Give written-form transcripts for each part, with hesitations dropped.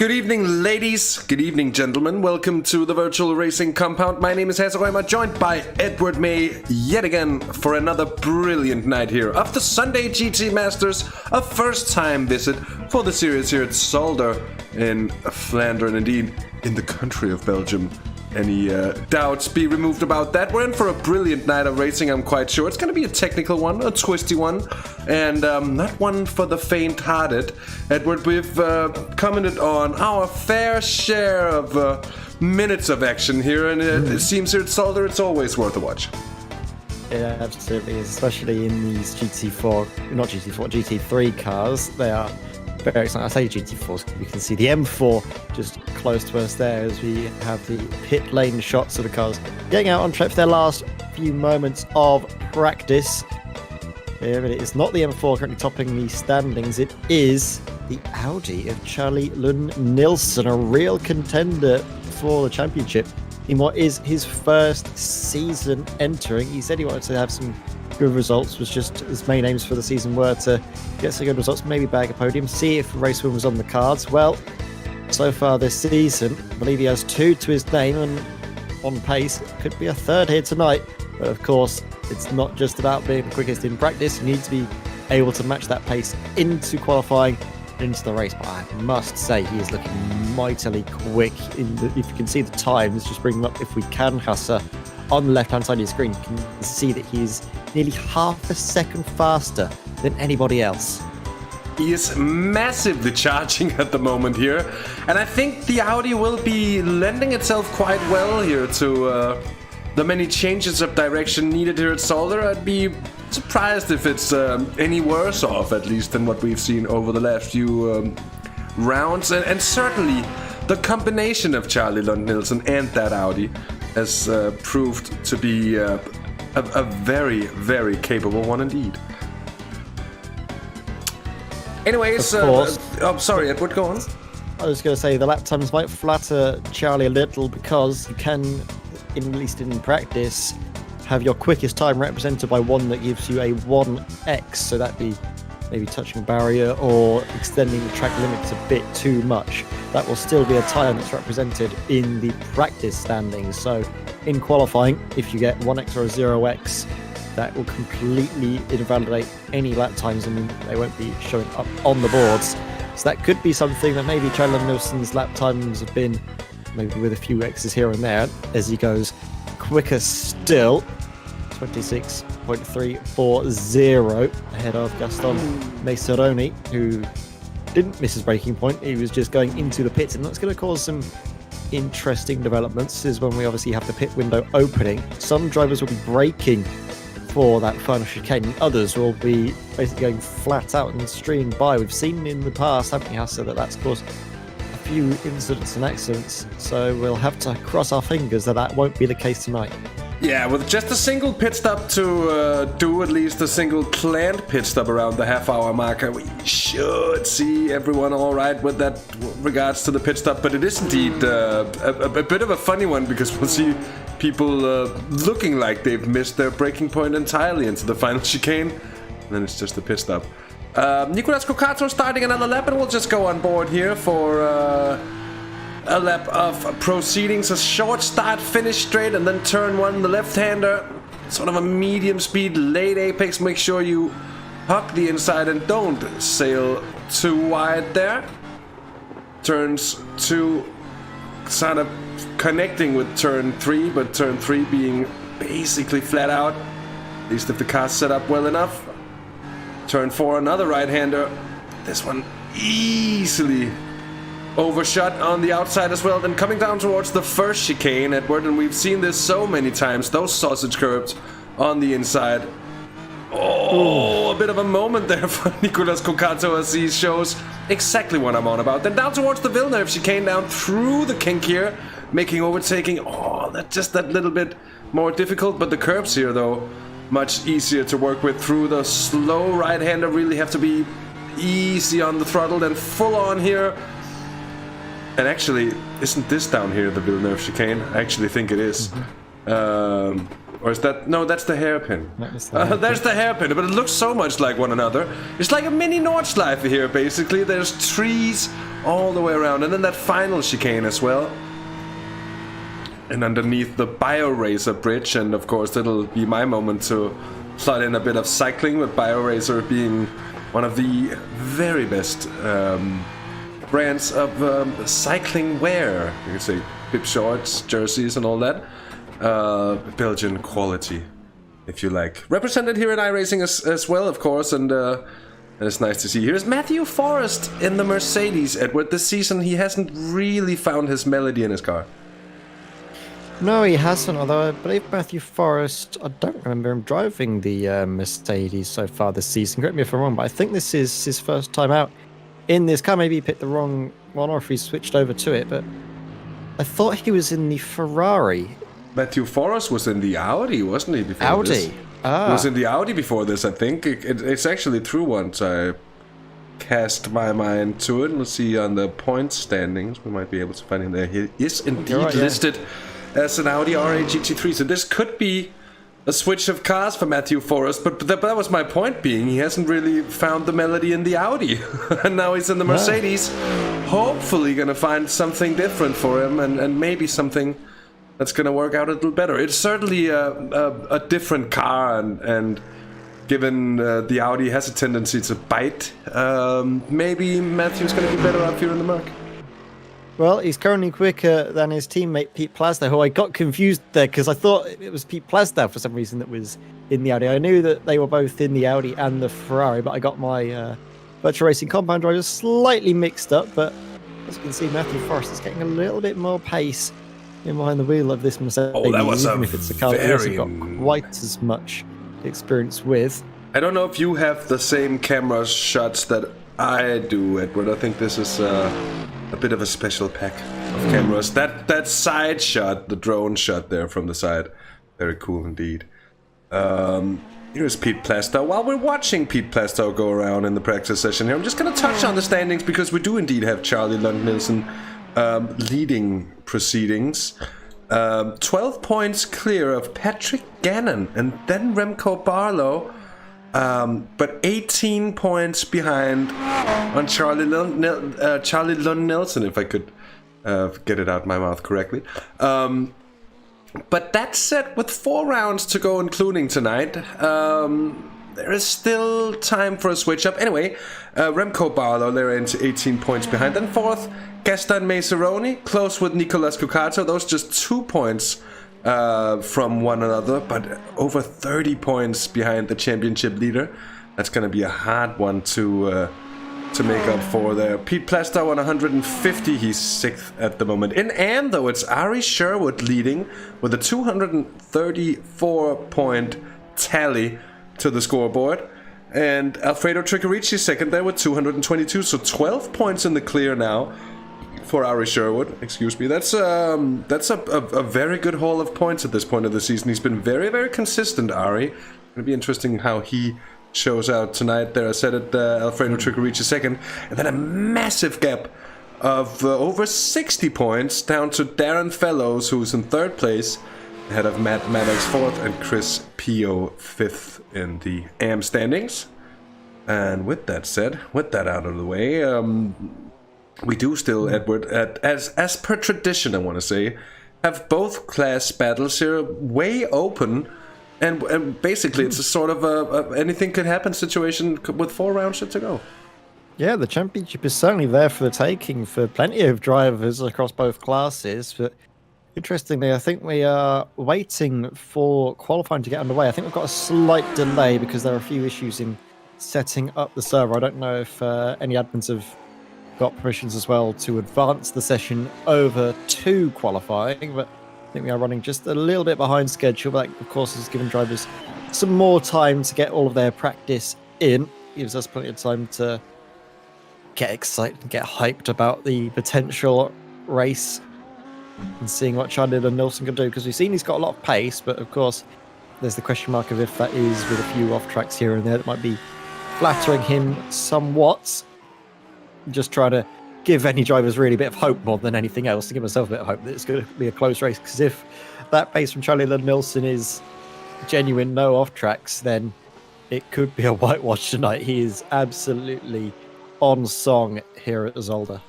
Good evening, ladies. Good evening, gentlemen. Welcome to the virtual racing compound. My name is Hasse Rømer, joined by Edward May yet again for another brilliant night here of the Sunday GT Masters, a first-time visit for the series here at Zolder in Flanders, and indeed in the country of Belgium. Any doubts be removed about that? We're in for a brilliant night of racing, I'm quite sure. It's going to be a technical one, a twisty one, and not one for the faint-hearted. Edward, we've commented on our fair share of minutes of action here, and it seems here at Zolder it's always worth a watch. Yeah, absolutely, especially in these GT3 cars. They are very exciting. I say GT4s, you can see the M4 just close to us there as we have the pit lane shots of the cars getting out on track for their last few moments of practice. Here it is, not the M4 currently topping the standings, it is the Audi of Charlie Lund Nielsen, a real contender for the championship in what is his first season entering. He said he wanted to have some good results, was just his main aims for the season were to get some good results, maybe bag a podium, see if race win was on the cards. Well, so far this season, I believe he has 2 to his name and on pace. Could be a 3rd here tonight, but of course it's not just about being the quickest in practice. You need to be able to match that pace into qualifying, into the race. But I must say he is looking mightily quick. If you can see the times, just bring them up if we can, Hasse. On the left hand side of your screen, you can see that he's nearly half a second faster than anybody else. He is massively charging at the moment here, and I think the Audi will be lending itself quite well here to the many changes of direction needed here at Zolder. I'd be surprised if it's any worse off, at least, than what we've seen over the last few rounds, and certainly the combination of Charlie Lund Nielsen and that Audi has proved to be a very, very capable one indeed. Anyways, sorry, Edward, go on. I was going to say the lap times might flatter Charlie a little because you can, at least in practice, have your quickest time represented by one that gives you a 1x, so that'd be maybe touching a barrier or extending the track limits a bit too much. That will still be a time that's represented in the practice standings. So in qualifying, if you get 1x or a 0x, that will completely invalidate any lap times and they won't be showing up on the boards. So that could be something that maybe Charlie Nielsen's lap times have been, maybe with a few x's here and there, as he goes quicker still. 26.340 ahead of Gaston Meseroni, who didn't miss his braking point. He was just going into the pits, and that's going to cause some interesting developments. This is when we obviously have the pit window opening. Some drivers will be braking for that final chicane, and others will be basically going flat out and streaming by. We've seen in the past, haven't we, Hasse, that that's caused a few incidents and accidents, so we'll have to cross our fingers that that won't be the case tonight. Yeah, with just a single pit stop to do at least a single planned pit stop around the half-hour marker, we should see everyone all right with that regards to the pit stop. But it is indeed a bit of a funny one, because we'll see people looking like they've missed their braking point entirely into the final chicane, and then it's just a pit stop. Nicolas Cocato starting another lap, and we'll just go on board here for a lap of proceedings. A short start, finish straight, and then turn 1, the left-hander, sort of a medium speed, late apex. Make sure you hug the inside and don't sail too wide there. Turns 2 sort of connecting with turn 3, but turn 3 being basically flat out, at least if the car's set up well enough. Turn 4, another right-hander. This one easily overshot on the outside as well. Then coming down towards the first chicane, Edward, and we've seen this so many times, those sausage curbs on the inside. Oh, a bit of a moment there for Nicolas Cocato as he shows exactly what I'm on about. Then down towards the Villeneuve chicane, down through the kink here, making overtaking. Oh, that's just that little bit more difficult, but the curbs here, though, much easier to work with. Through the slow right-hander, really have to be easy on the throttle, and full on here. And actually, isn't this down here the Villeneuve chicane? I actually think it is. Or is that... No, that's the hairpin. There's the hairpin, but it looks so much like one another. It's like a mini Nordschleife here, basically. There's trees all the way around. And then that final chicane as well. And underneath the BioRacer bridge, and of course that'll be my moment to slot in a bit of cycling, with BioRacer being one of the very best brands of cycling wear. You could say bib shorts, jerseys, and all that. Belgian quality, if you like. Represented here at iRacing as well, of course, and it's nice to see. Here's Matthew Forrest in the Mercedes, Edward. This season he hasn't really found his melody in his car. No, he hasn't, although I believe Matthew Forrest, I don't remember him driving the Mercedes so far this season. Correct me if I'm wrong, but I think this is his first time out in this car. Maybe he picked the wrong one, or if he switched over to it, but I thought he was in the Ferrari. Matthew Forrest was in the Audi, wasn't he, before Audi? this? Ah. He was in the Audi before this, I think. It's actually true once I cast my mind to it. Let's see on the point standings. We might be able to find him there. He is indeed listed as an Audi R8 GT3. So this could be a switch of cars for Matthew Forrest. But that was my point being. He hasn't really found the melody in the Audi. And now he's in the Mercedes. Hopefully going to find something different for him. And maybe something that's going to work out a little better. It's certainly a different car. And given the Audi has a tendency to bite, maybe Matthew's going to be better up here in the murk. Well, he's currently quicker than his teammate Pete Plasda, who I got confused there because I thought it was Pete Plasda for some reason that was in the Audi. I knew that they were both in the Audi and the Ferrari, but I got my virtual racing compound drivers slightly mixed up. But as you can see, Matthew Forrest is getting a little bit more pace in behind the wheel of this Mercedes, even if it's a car that he hasn't got quite as much experience with. I don't know if you have the same camera shots that I do, Edward. I think this is a bit of a special pack of cameras. That side shot, the drone shot there from the side, very cool indeed. Here's Pete Plastow. While we're watching Pete Plastow go around in the practice session here, I'm just going to touch on the standings because we do indeed have Charlie Lund-Nielsen leading proceedings. 12 points clear of Patrick Gannon and then Remco Barlow. But 18 points behind on Charlie Lund-Nielsen, if I could get it out my mouth correctly. But that said, with 4 rounds to go, including tonight, there is still time for a switch up. Anyway, Remco Barlow, they're into 18 points behind. Then fourth, Gaston Maceroni, close with Nicolas Cucato. Those just 2 points from one another, but over 30 points behind the championship leader. That's going to be a hard one to make up for there. Pete Plastow on 150, he's 6th at the moment. In though, it's Ari Sherwood leading with a 234 point tally to the scoreboard, and Alfredo Tricarici second there with 222, so 12 points in the clear now for Ari Sherwood, excuse me. That's a very good haul of points at this point of the season. He's been very, very consistent, Ari. It'll be interesting how he shows out tonight. There I said it, Alfredo Tricarici second, and then a massive gap of over 60 points down to Darren Fellows, who's in 3rd place, ahead of Matt Maddox 4th and Chris Pio 5th in the AM standings. And with that said, with that out of the way, we do still, Edward, as per tradition, I want to say, have both class battles here way open, and basically it's a sort of a anything could happen situation with 4 rounds to go. Yeah, the championship is certainly there for the taking for plenty of drivers across both classes, but interestingly, I think we are waiting for qualifying to get underway. I think we've got a slight delay because there are a few issues in setting up the server. I don't know if any admins have got permissions as well to advance the session over to qualifying, but I think we are running just a little bit behind schedule. But that, of course, has given drivers some more time to get all of their practice in. Gives us plenty of time to get excited and get hyped about the potential race and seeing what Charlie Lund-Nielsen can do, because we've seen he's got a lot of pace, but of course there's the question mark of if that is with a few off tracks here and there that might be flattering him somewhat. Just trying to give any drivers really a bit of hope more than anything else, to give myself a bit of hope that it's going to be a close race, because if that pace from Charlie Lund-Nielsen is genuine, no off tracks, then it could be a whitewash tonight. He is absolutely on song here at the Zolder.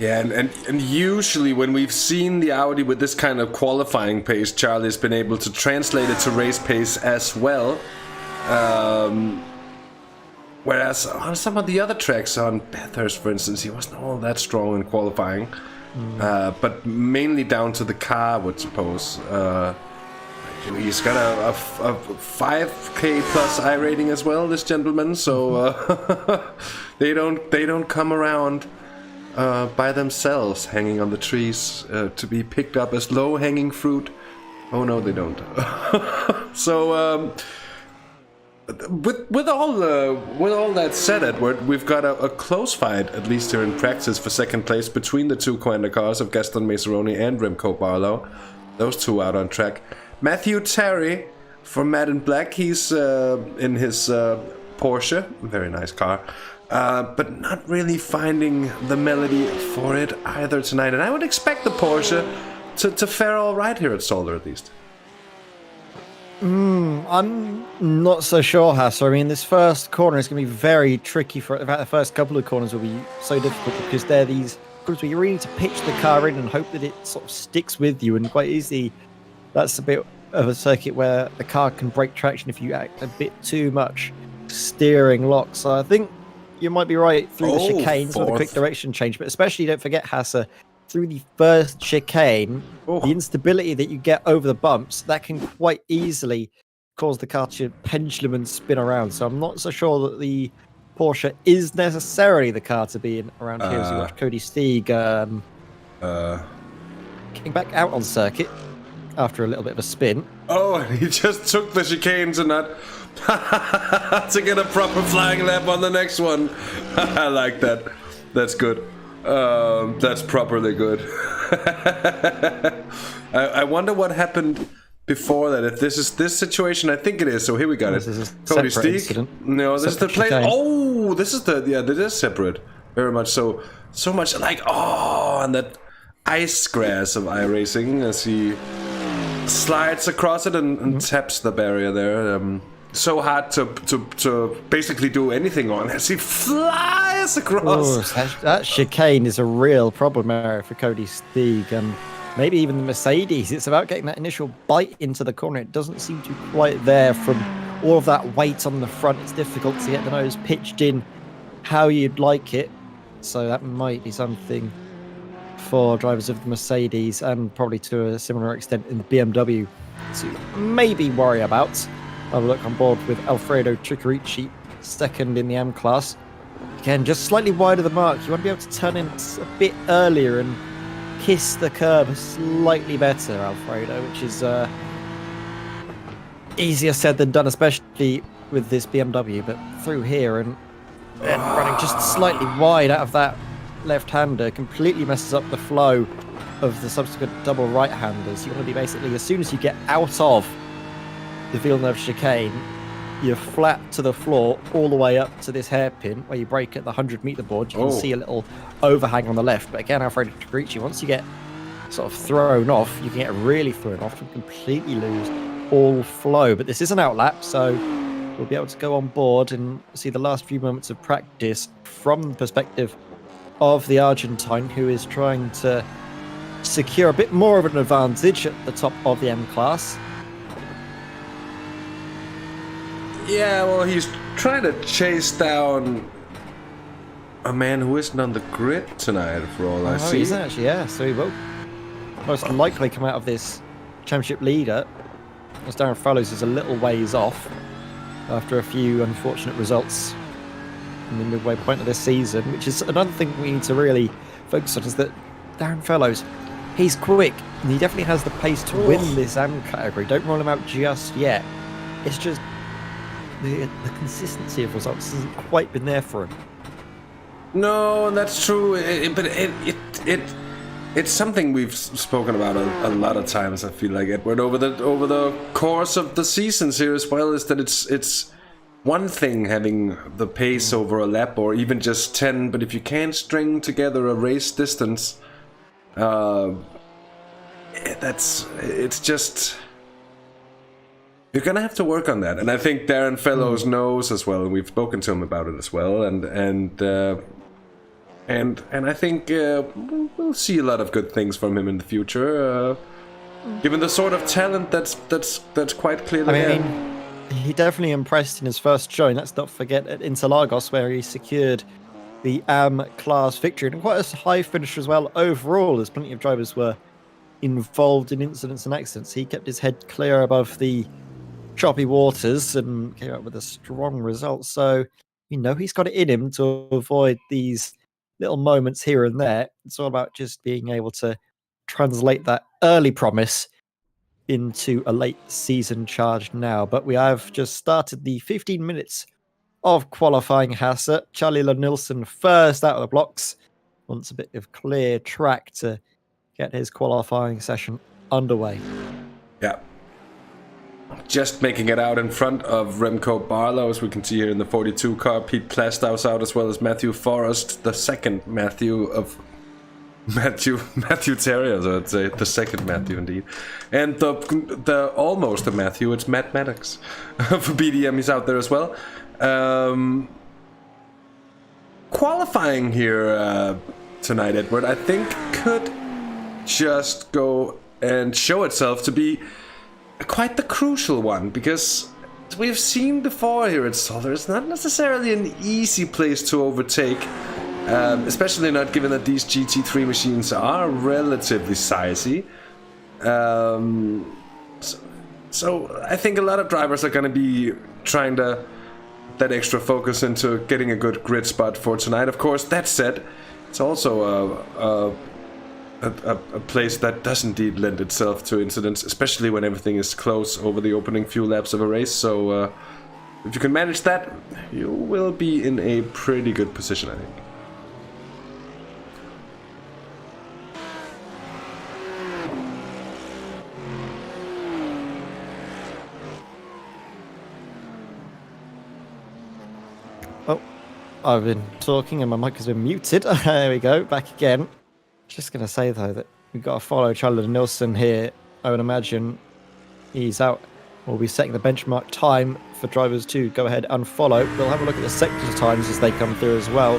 Yeah, and usually when we've seen the Audi with this kind of qualifying pace, Charlie's been able to translate it to race pace as well. Whereas on some of the other tracks, on Bathurst for instance, he wasn't all that strong in qualifying. But mainly down to the car, I would suppose. He's got a 5K plus I rating as well, this gentleman, so they don't come around by themselves, hanging on the trees to be picked up as low-hanging fruit. Oh no, they don't. So with all that said, Edward, we've got a close fight, at least here in practice, for second place between the two Coanda cars of Gaston Maceroni and Remco Barlow. Those two out on track. Matthew Terry from Mad in Black, he's in his Porsche, very nice car, but not really finding the melody for it either tonight. And I would expect the Porsche to fare all right here at Zolder, at least. I'm not so sure, Hasse. I mean, this first corner is going to be very tricky. In fact, the first couple of corners will be so difficult because they're these corners where you really need to pitch the car in and hope that it sort of sticks with you. And quite easily, that's a bit of a circuit where the car can break traction if you act a bit too much steering lock. So I think you might be right through the chicanes with a quick direction change. But especially, don't forget, Hasse, through the first chicane, the instability that you get over the bumps, that can quite easily cause the car to pendulum and spin around. So I'm not so sure that the Porsche is necessarily the car to be in around here. As you watch Cody Steeg getting back out on circuit after a little bit of a spin. Oh, he just took the chicane to not to get a proper flying lap on the next one. I like that. That's good. That's properly good. I wonder what happened before that. If this is this situation, I think it is. So here we got it. This is Cody separate Steeg. incident. No, this Separate is the plate. chicane. Oh, this is the it is separate. Very much so. So much like and that ice grass of iRacing as he slides across it and taps the barrier there. So hard to basically do anything on as he flies across. That chicane is a real problem area for Cody Steeg and maybe even the Mercedes. It's about getting that initial bite into the corner. It doesn't seem to be quite there from all of that weight on the front. It's difficult to get the nose pitched in how you'd like it. So that might be something for drivers of the Mercedes and probably to a similar extent in the BMW to maybe worry about. Have a look on board with Alfredo Tricarici, second in the M class. Again, just slightly wide of the mark. You want to be able to turn in a bit earlier and kiss the curb slightly better, Alfredo, which is easier said than done, especially with this BMW. But through here and running just slightly wide out of that left-hander completely messes up the flow of the subsequent double right-handers. You want to be basically, as soon as you get out of the Villeneuve chicane, you're flat to the floor all the way up to this hairpin where you brake at the 100-meter board. You can see a little overhang on the left. But again, Alfredo Tricarici, once you get sort of thrown off, you can get really thrown off and completely lose all flow. But this is an outlap, so we'll be able to go on board and see the last few moments of practice from the perspective of the Argentine, who is trying to secure a bit more of an advantage at the top of the M class. Yeah, well, he's trying to chase down a man who isn't on the grid tonight, for all I see. He isn't actually, yeah. So he will most likely come out of this championship leader, as Darren Fellows is a little ways off after a few unfortunate results in the midway point of this season, which is another thing we need to really focus on, is that Darren Fellows, he's quick, and he definitely has the pace to win this AM category. Don't roll him out just yet. It's just the consistency of results hasn't quite been there for him. No, that's true. But it's something we've spoken about a lot of times. I feel like, Edward, over the course of the seasons here as well, is that it's one thing having the pace over a lap or even just 10, but if you can't string together a race distance, it's just. You're gonna have to work on that, and I think Darren Fellows knows as well, and we've spoken to him about it as well. And And I think we'll see a lot of good things from him in the future. Given the sort of talent that's quite clearly there. He definitely impressed in his first showing. Let's not forget at Interlagos, where he secured the AM class victory and quite a high finish as well overall, as plenty of drivers were involved in incidents and accidents. He kept his head clear above the choppy waters and came out with a strong result. So, he's got it in him to avoid these little moments here and there. It's all about just being able to translate that early promise into a late season charge now. But we have just started the 15 minutes of qualifying. Hasse, Charlie Nilsson first out of the blocks, wants a bit of clear track to get his qualifying session underway. Yeah. Just making it out in front of Remco Barlow, as we can see here in the 42 car. Pete Plastow's out, as well as Matthew Forrest, the second Matthew of Matthew Terriers, I would say, the second Matthew indeed, and the almost a Matthew. It's Matt Maddox for BDM. He's out there as well. Qualifying here tonight, Edward, I think could just go and show itself to be quite the crucial one, because we've seen before here at Zolder, it's not necessarily an easy place to overtake. Especially not given that these GT3 machines are relatively sizey. So I think a lot of drivers are going to be trying to that extra focus into getting a good grid spot for tonight. Of course, that said, it's also a place that does indeed lend itself to incidents, especially when everything is close over the opening few laps of a race. So if you can manage that, you will be in a pretty good position, I think. I've been talking and my mic has been muted. There we go, back again. Just going to say, though, that we've got to follow Charlie Nilsson here. I would imagine he's out. We'll be setting the benchmark time for drivers to go ahead and follow. We'll have a look at the sector times as they come through as well.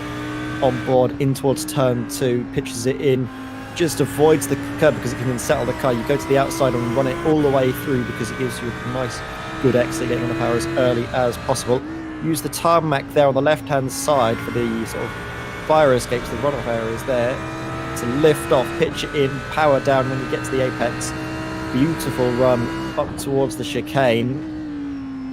On board, in towards turn 2, pitches it in, just avoids the curb because it can then settle the car. You go to the outside and run it all the way through because it gives you a nice, good exit, getting on the power as early as possible. Use the tarmac there on the left-hand side for the sort of fire escapes, the runoff areas there, to lift off, pitch it in, power down when you get to the apex. Beautiful run up towards the chicane.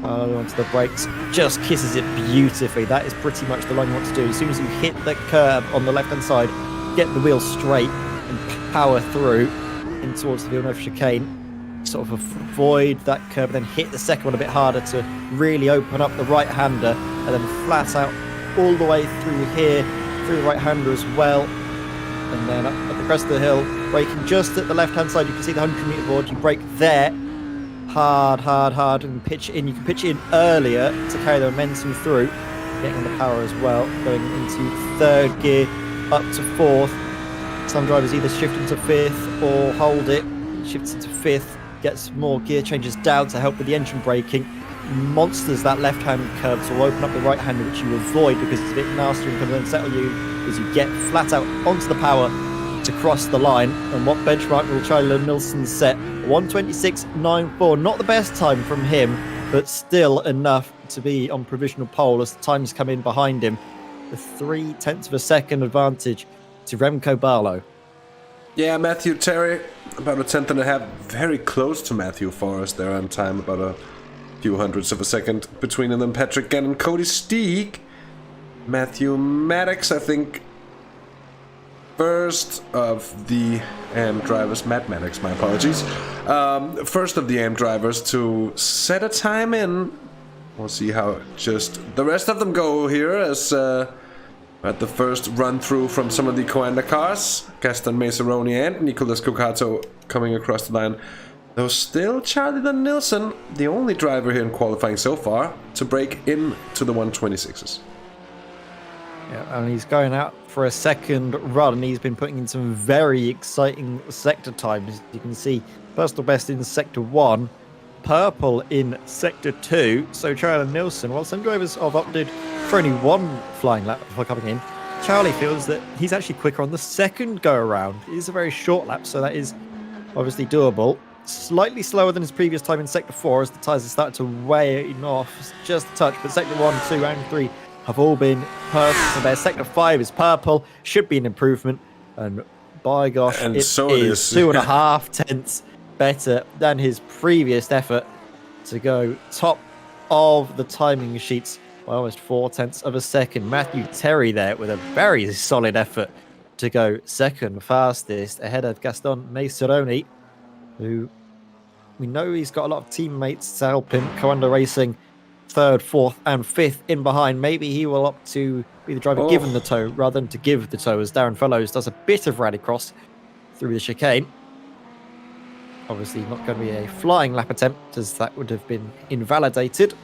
Onto the brakes, just kisses it beautifully. That is pretty much the line you want to do. As soon as you hit the curb on the left-hand side, get the wheel straight and power through in towards the Villeneuve chicane. Sort of avoid that curve, then hit the second one a bit harder to really open up the right-hander, and then flat out all the way through here, through the right-hander as well, and then up at the crest of the hill, braking just at the left-hand side. You can see the 100-meter board. You brake there, hard, and pitch in. You can pitch in earlier to carry the momentum through, getting on the power as well, going into third gear, up to fourth. Some drivers either shift into fifth or hold it, shifts into fifth, gets more gear changes down to help with the engine braking. Monsters that left-hand curve, so will open up the right-hander, which you avoid because it's a bit nasty and can then settle you as you get flat out onto the power to cross the line. And what benchmark will Charlie Nilsson set? 1:26.94. Not the best time from him, but still enough to be on provisional pole as the times come in behind him. The 0.3 of a second advantage to Remco Barlow. Yeah, Matthew Terry, about 1/10.5, very close to Matthew Forrest there on time, about a few hundredths of a second between them. Patrick Gannon, Cody Steeg, Matthew Maddox, I think, first of the AM drivers, Matt Maddox, my apologies, first of the AM drivers to set a time in. We'll see how just the rest of them go here as at the first run-through from some of the Coanda cars. Gaston Maceroni and Nicolas Cucato coming across the line. Though still Charlie Nilsson, the only driver here in qualifying so far to break into the 126s. Yeah, and he's going out for a second run. He's been putting in some very exciting sector times. You can see personal best in Sector 1, purple in Sector 2. So Charlie Nilsson, while some drivers have opted for only one flying lap before coming in, Charlie feels that he's actually quicker on the second go around. It is a very short lap, so that is obviously doable. Slightly slower than his previous time in Sector 4 as the tyres have started to wane off just a touch, but Sector 1, 2 and 3 have all been perfect. So Sector 5 is purple, should be an improvement, and by gosh, and it so is 2.5 tenths better than his previous effort to go top of the timing sheets by almost 4 tenths of a second. Matthew Terry there with a very solid effort to go second fastest ahead of Gaston Meseroni, who we know he's got a lot of teammates to help him. iRacing third, fourth and fifth in behind. Maybe he will opt to be the driver given the tow rather than to give the tow, as Darren Fellows does a bit of rallycross through the chicane. Obviously not going to be a flying lap attempt, as that would have been invalidated.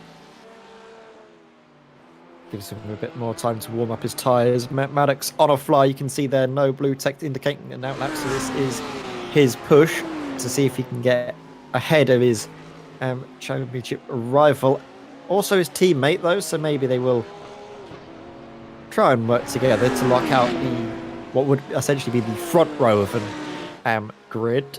Gives him a bit more time to warm up his tyres. Maddox on a fly. You can see there no blue text indicating an outlap, so this is his push to see if he can get ahead of his championship rival. Also his teammate though, so maybe they will try and work together to lock out what would essentially be the front row of an grid.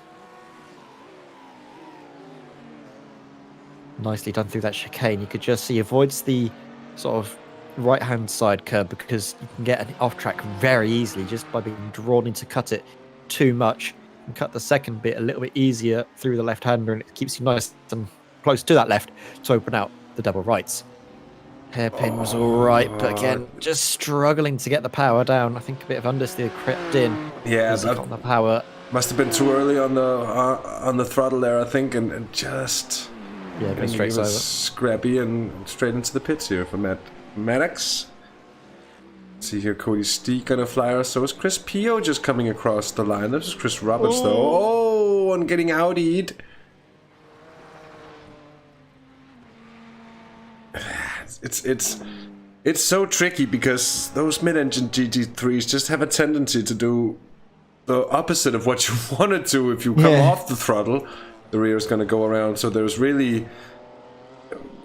Nicely done through that chicane. You could just see he avoids the sort of right hand side curb because you can get an off track very easily just by being drawn in to cut it too much, and cut the second bit a little bit easier through the left hander, and it keeps you nice and close to that left to open out the double rights. Hairpin was all right, but again, just struggling to get the power down. I think a bit of understeer crept in. Yeah, on the power must have been too early on the throttle there, I think, and just go straight over. Scrappy and straight into the pits here for Maddox. See here, Cody Steek on a flyer. So is Chris Pio just coming across the line. This is Chris Roberts though. Oh, and getting outed. It's so tricky because those mid-engine GT3s just have a tendency to do the opposite of what you want to do. If you come off the throttle, the rear is going to go around. So there's really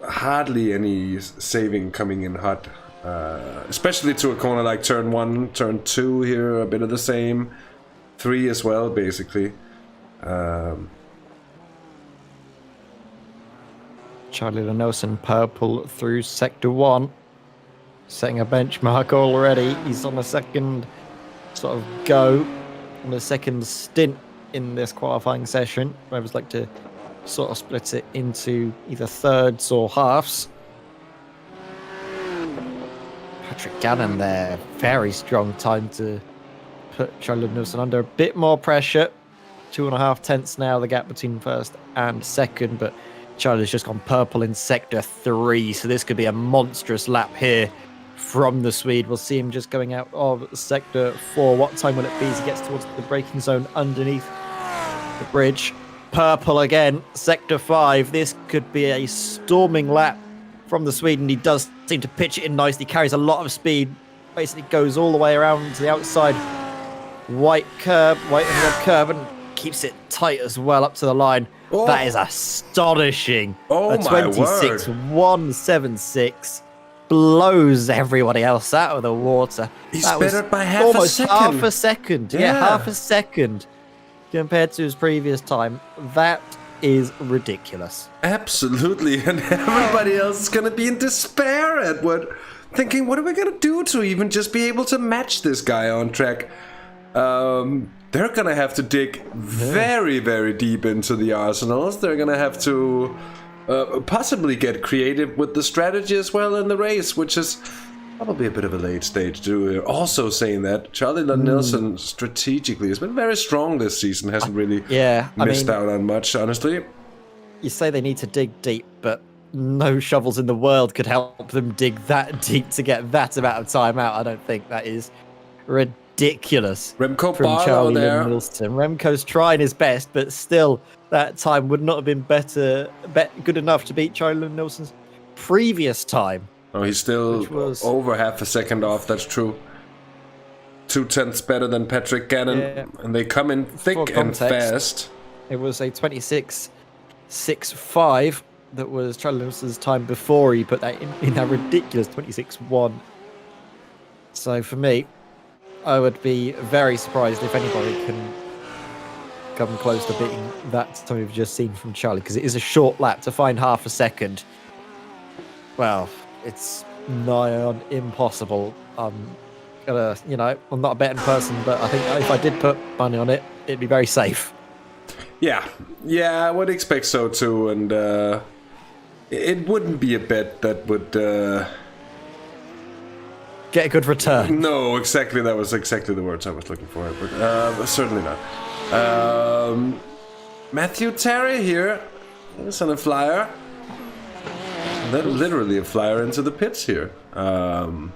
hardly any saving coming in hot, especially to a corner like turn 1, turn 2 here, a bit of the same, 3 as well, basically. Charlie Nelson purple through sector 1, setting a benchmark already. He's on a second sort of go, on a second stint in this qualifying session. Drivers like to sort of split it into either thirds or halves. Patrick Gannon there, very strong time to put Charlie Nelson under a bit more pressure. 2.5 tenths now, the gap between first and second, but Charlie's just gone purple in sector 3, so this could be a monstrous lap here from the Swede. We'll see him just going out of sector 4. What time will it be as he gets towards the braking zone underneath the bridge? Purple again, sector 5. This could be a storming lap from the Swede, and he does seem to pitch it in nicely. Carries a lot of speed, basically goes all the way around to the outside white and red curb, and keeps it tight as well up to the line. Oh. That is astonishing. Oh, a 26.176 blows everybody else out of the water. He's that better was by half almost a second. half a second. Yeah, half a second compared to his previous time. That is ridiculous. Absolutely, and everybody else is going to be in despair at thinking, what are we going to do to even just be able to match this guy on track? They're going to have to dig very, very deep into the arsenals. They're going to have to possibly get creative with the strategy as well in the race, which is probably a bit of a late stage too. Also saying that Charlie Nilsson strategically has been very strong this season, hasn't really missed out on much, honestly. You say they need to dig deep, but no shovels in the world could help them dig that deep to get that amount of time out. I don't think that is ridiculous. Remco from Barlow Charlie there. Nilsson. Remco's trying his best, but still that time would not have been good enough to beat Charlie Nilsson's previous time. Oh, he's still over half a second off, that's true. 2 tenths better than Patrick Gannon, and they come in thick and fast. It was a 26.65 that was Charlie Nilsson's time before he put that in that ridiculous 26.1. So for me, I would be very surprised if anybody can come close to beating that time we've just seen from Charlie, because it is a short lap. To find half a second, well, it's nigh on impossible. I'm gonna, I'm not a betting person, but I think if I did put money on it, it'd be very safe. Yeah, I would expect so too, and it wouldn't be a bet that would get a good return. No, exactly. That was exactly the words I was looking for, but certainly not. Matthew Terry here is on a flyer. Literally a flyer into the pits here. Was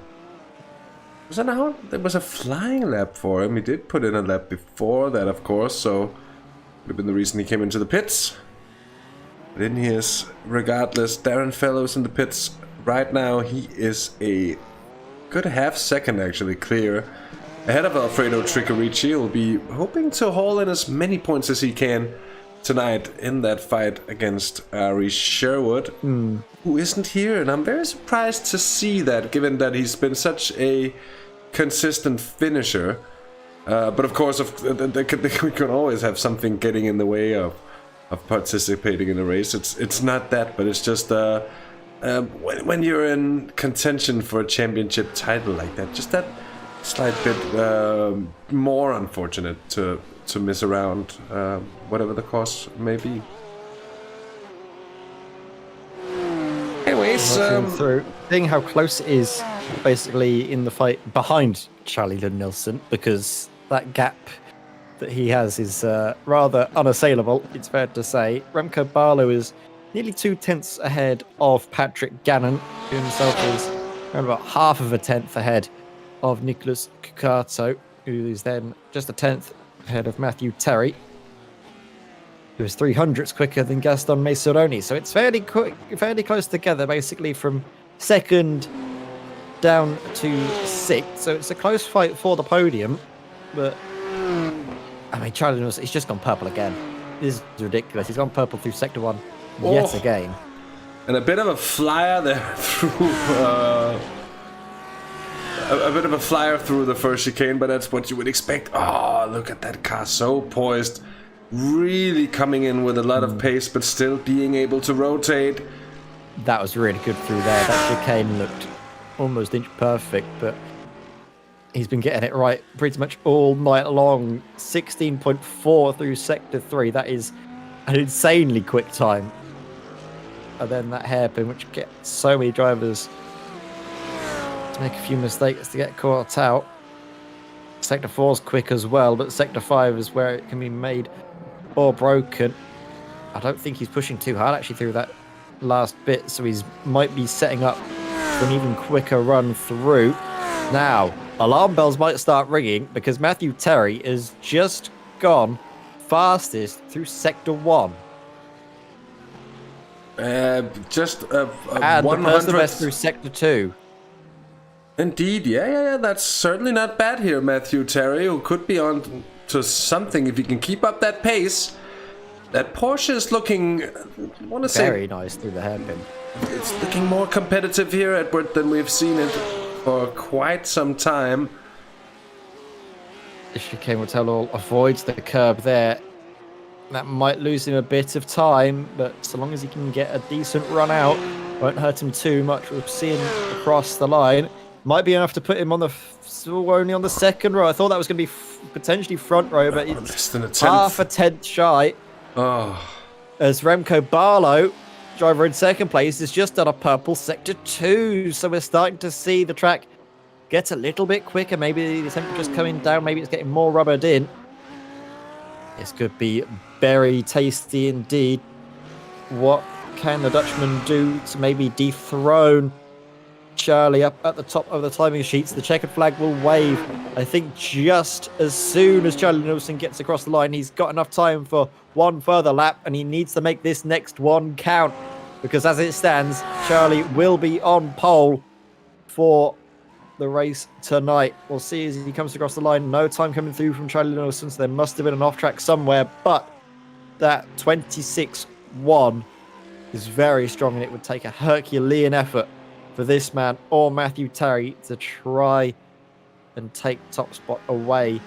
that now? There was a flying lap for him. He did put in a lap before that, of course, so would have been the reason he came into the pits. But in he is, regardless. Darren Fellows in the pits right now. He is a good half second actually clear ahead of Alfredo Tricorici. He'll be hoping to haul in as many points as he can tonight in that fight against Ari Sherwood, who isn't here, and I'm very surprised to see that, given that he's been such a consistent finisher. But of course, we can always have something getting in the way of participating in the race. It's not that, but it's just when you're in contention for a championship title like that, just that slight bit more unfortunate to miss around, whatever the cause may be. Anyways, through, seeing how close it is, basically in the fight behind Charlie Lund-Nielsen, because that gap that he has is rather unassailable, it's fair to say. Remco Barlow is nearly 2/10 ahead of Patrick Gannon, who himself is around about half of a tenth ahead of Nicholas Cucato, who is then just a 10th ahead of Matthew Terry, who is 300ths quicker than Gaston Mesuroni. So it's fairly close together, basically from second down to sixth. So it's a close fight for the podium, but I mean, Charlie Lewis, he's just gone purple again. This is ridiculous. He's gone purple through sector one yet again. And a bit of a flyer there through a bit of a flyer through the first chicane, but that's what you would expect. Oh, look at that car, so poised, really coming in with a lot of pace, but still being able to rotate. That was really good through there. That chicane looked almost inch perfect, but he's been getting it right pretty much all night long. 16.4 through sector 3. That is an insanely quick time. And then that hairpin, which gets so many drivers to make a few mistakes to get caught out. Sector 4 is quick as well, but sector 5 is where it can be made or broken. I don't think he's pushing too hard actually through that last bit, so he might be setting up for an even quicker run through. Now, alarm bells might start ringing because Matthew Terry has just gone fastest through sector 1. Just and 100th the best through sector 2. Indeed, yeah. That's certainly not bad here, Matthew Terry, who could be on to something if he can keep up that pace. That Porsche is looking, I want to say, very nice through the hairpin. It's looking more competitive here, Edward, than we've seen it for quite some time. If chicane will tell all, avoids the curb there. That might lose him a bit of time, but so long as he can get a decent run out, won't hurt him too much. We'll see him across the line. Might be enough to put him on only on the second row. I thought that was going to be potentially front row, but it's half a tenth shy. Oh. As Remco Barlow, driver in second place, is just on a purple sector 2. So we're starting to see the track get a little bit quicker. Maybe the temperature's coming down. Maybe it's getting more rubbered in. This could be very tasty indeed. What can the Dutchman do to maybe dethrone Charlie up at the top of the timing sheets? The checkered flag will wave. I think just as soon as Charlie Nielsen gets across the line, he's got enough time for one further lap, and he needs to make this next one count, because as it stands, Charlie will be on pole for the race tonight. We'll see as he comes across the line. No time coming through from Charlie Nielsen, so there must have been an off track somewhere, but that 26.1 is very strong, and it would take a Herculean effort for this man or Matthew Terry to try and take top spot away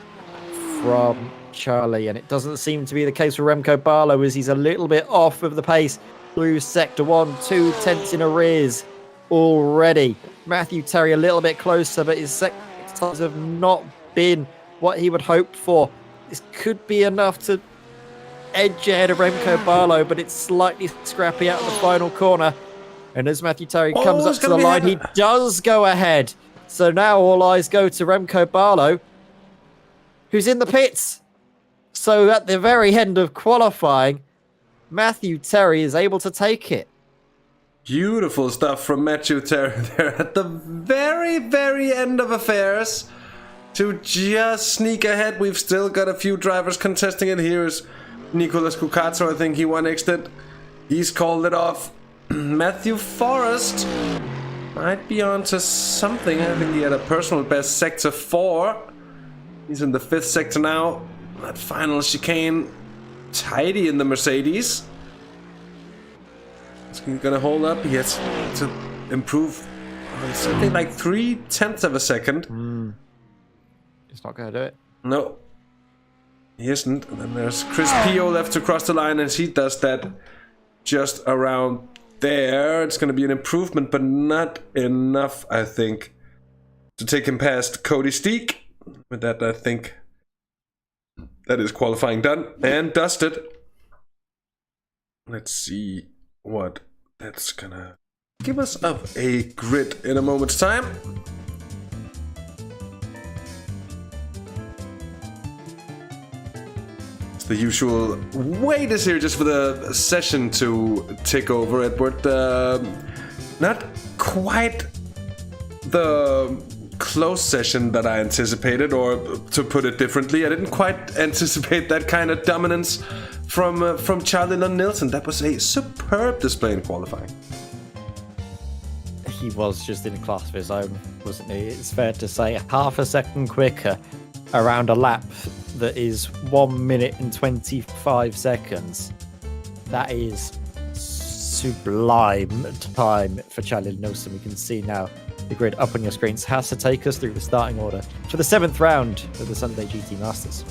from Charlie. And it doesn't seem to be the case for Remco Barlow, as he's a little bit off of the pace through sector 1, 2 tenths in arrears already. Matthew Terry a little bit closer, but his sector times have not been what he would hope for. This could be enough to edge ahead of Remco Barlow, but it's slightly scrappy out of the final corner. And as Matthew Terry comes up to the line, he does go ahead. So now all eyes go to Remco Barlow, who's in the pits. So at the very end of qualifying, Matthew Terry is able to take it. Beautiful stuff from Matthew Terry there at the very, very end of affairs to just sneak ahead. We've still got a few drivers contesting it. Here's Nicolas Cucato. I think he won exit. He's called it off. Matthew Forrest might be onto something. I think he had a personal best sector 4. He's in the 5th sector now. That final chicane, tidy in the Mercedes. Is he gonna hold up? He has to improve something like 0.3 of a second. He's not gonna do it. No, he isn't. And then there's Chris Pio left to cross the line, and he does that just around there. It's gonna be an improvement, but not enough, I think, to take him past Cody Steek. With that, I think that is qualifying done and dusted. Let's see what that's gonna give us of a grid in a moment's time. It's the usual wait is here just for the session to tick over, Edward. Not quite the close session that I anticipated, or to put it differently, I didn't quite anticipate that kind of dominance from Charlie Lund-Nielsen. That was a superb display in qualifying. He was just in a class of his own, wasn't he? It's fair to say half a second quicker around a lap that is 1 minute and 25 seconds. That is sublime time for Charlie Lund-Nielsen. We can see now the grid up on your screens has to take us through the starting order to the 7th round of the Sunday GT Masters.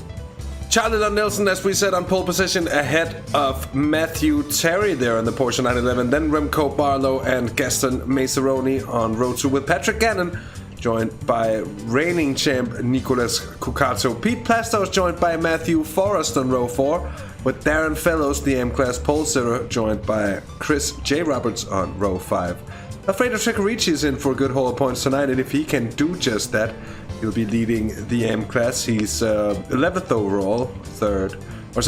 Charlie Lund-Nielsen, as we said, on pole position ahead of Matthew Terry there in the Porsche 911. Then Remco Barlow and Gaston Maceroni on row 2 with Patrick Gannon, joined by reigning champ Nicolas Cucato. Pete Plastow joined by Matthew Forrest on row 4, with Darren Fellows, the M-Class pole sitter, joined by Chris J. Roberts on row 5. Alfredo Ceccaricci is in for a good haul of points tonight, and if he can do just that, he'll be leading the M-Class. He's 11th overall, 3rd. Or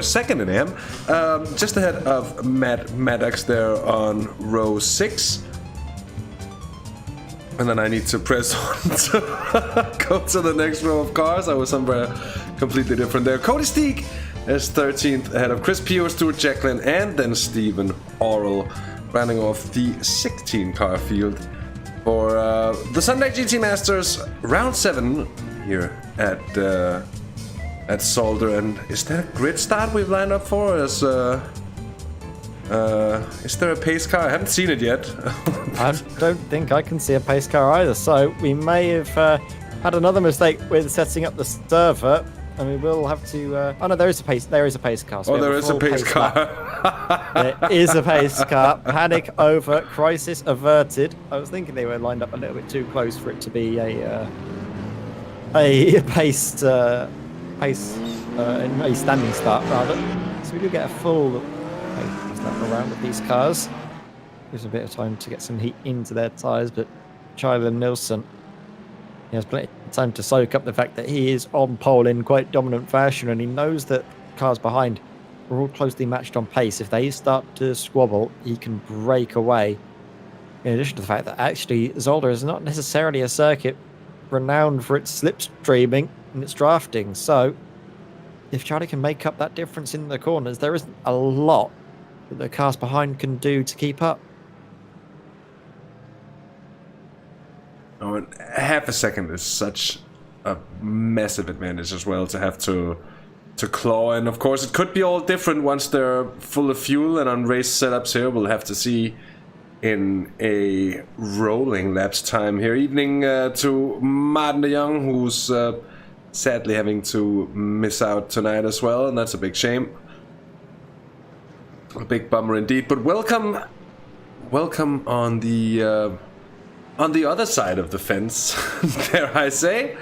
second in M. Just ahead of Matt Maddox there on row 6. And then I need to press on to go to the next row of cars. I was somewhere completely different there. Cody Steek is 13th ahead of Chris Pio, Stuart Jacklin, and then Stephen Orrell, rounding off the 16 car field for the Sunday GT Masters round 7 here at Zolder. And is that a grid start we've lined up for? Is there a pace car? I haven't seen it yet. I don't think I can see a pace car either, so we may have had another mistake with setting up the server, and we will have to oh no, there is a pace car. So there is a pace car. There is a pace car. Panic over, crisis averted. I was thinking they were lined up a little bit too close for it to be a paced a standing start rather. So we do get a full around with these cars. Gives a bit of time to get some heat into their tyres, but Charlie Lund-Nielsen, he has plenty of time to soak up the fact that he is on pole in quite dominant fashion, and he knows that cars behind are all closely matched on pace. If they start to squabble, he can break away. In addition to the fact that actually Zolder is not necessarily a circuit renowned for its slipstreaming and its drafting, so if Charlie can make up that difference in the corners, there isn't a lot that the cars behind can do to keep up. Oh, and half a second is such a massive advantage as well to have to claw. And of course, it could be all different once they're full of fuel and on race setups here. We'll have to see in a rolling laps time here. Evening to Martin de Jong, who's sadly having to miss out tonight as well, and that's a big shame. A big bummer indeed. But welcome on the other side of the fence, dare I say.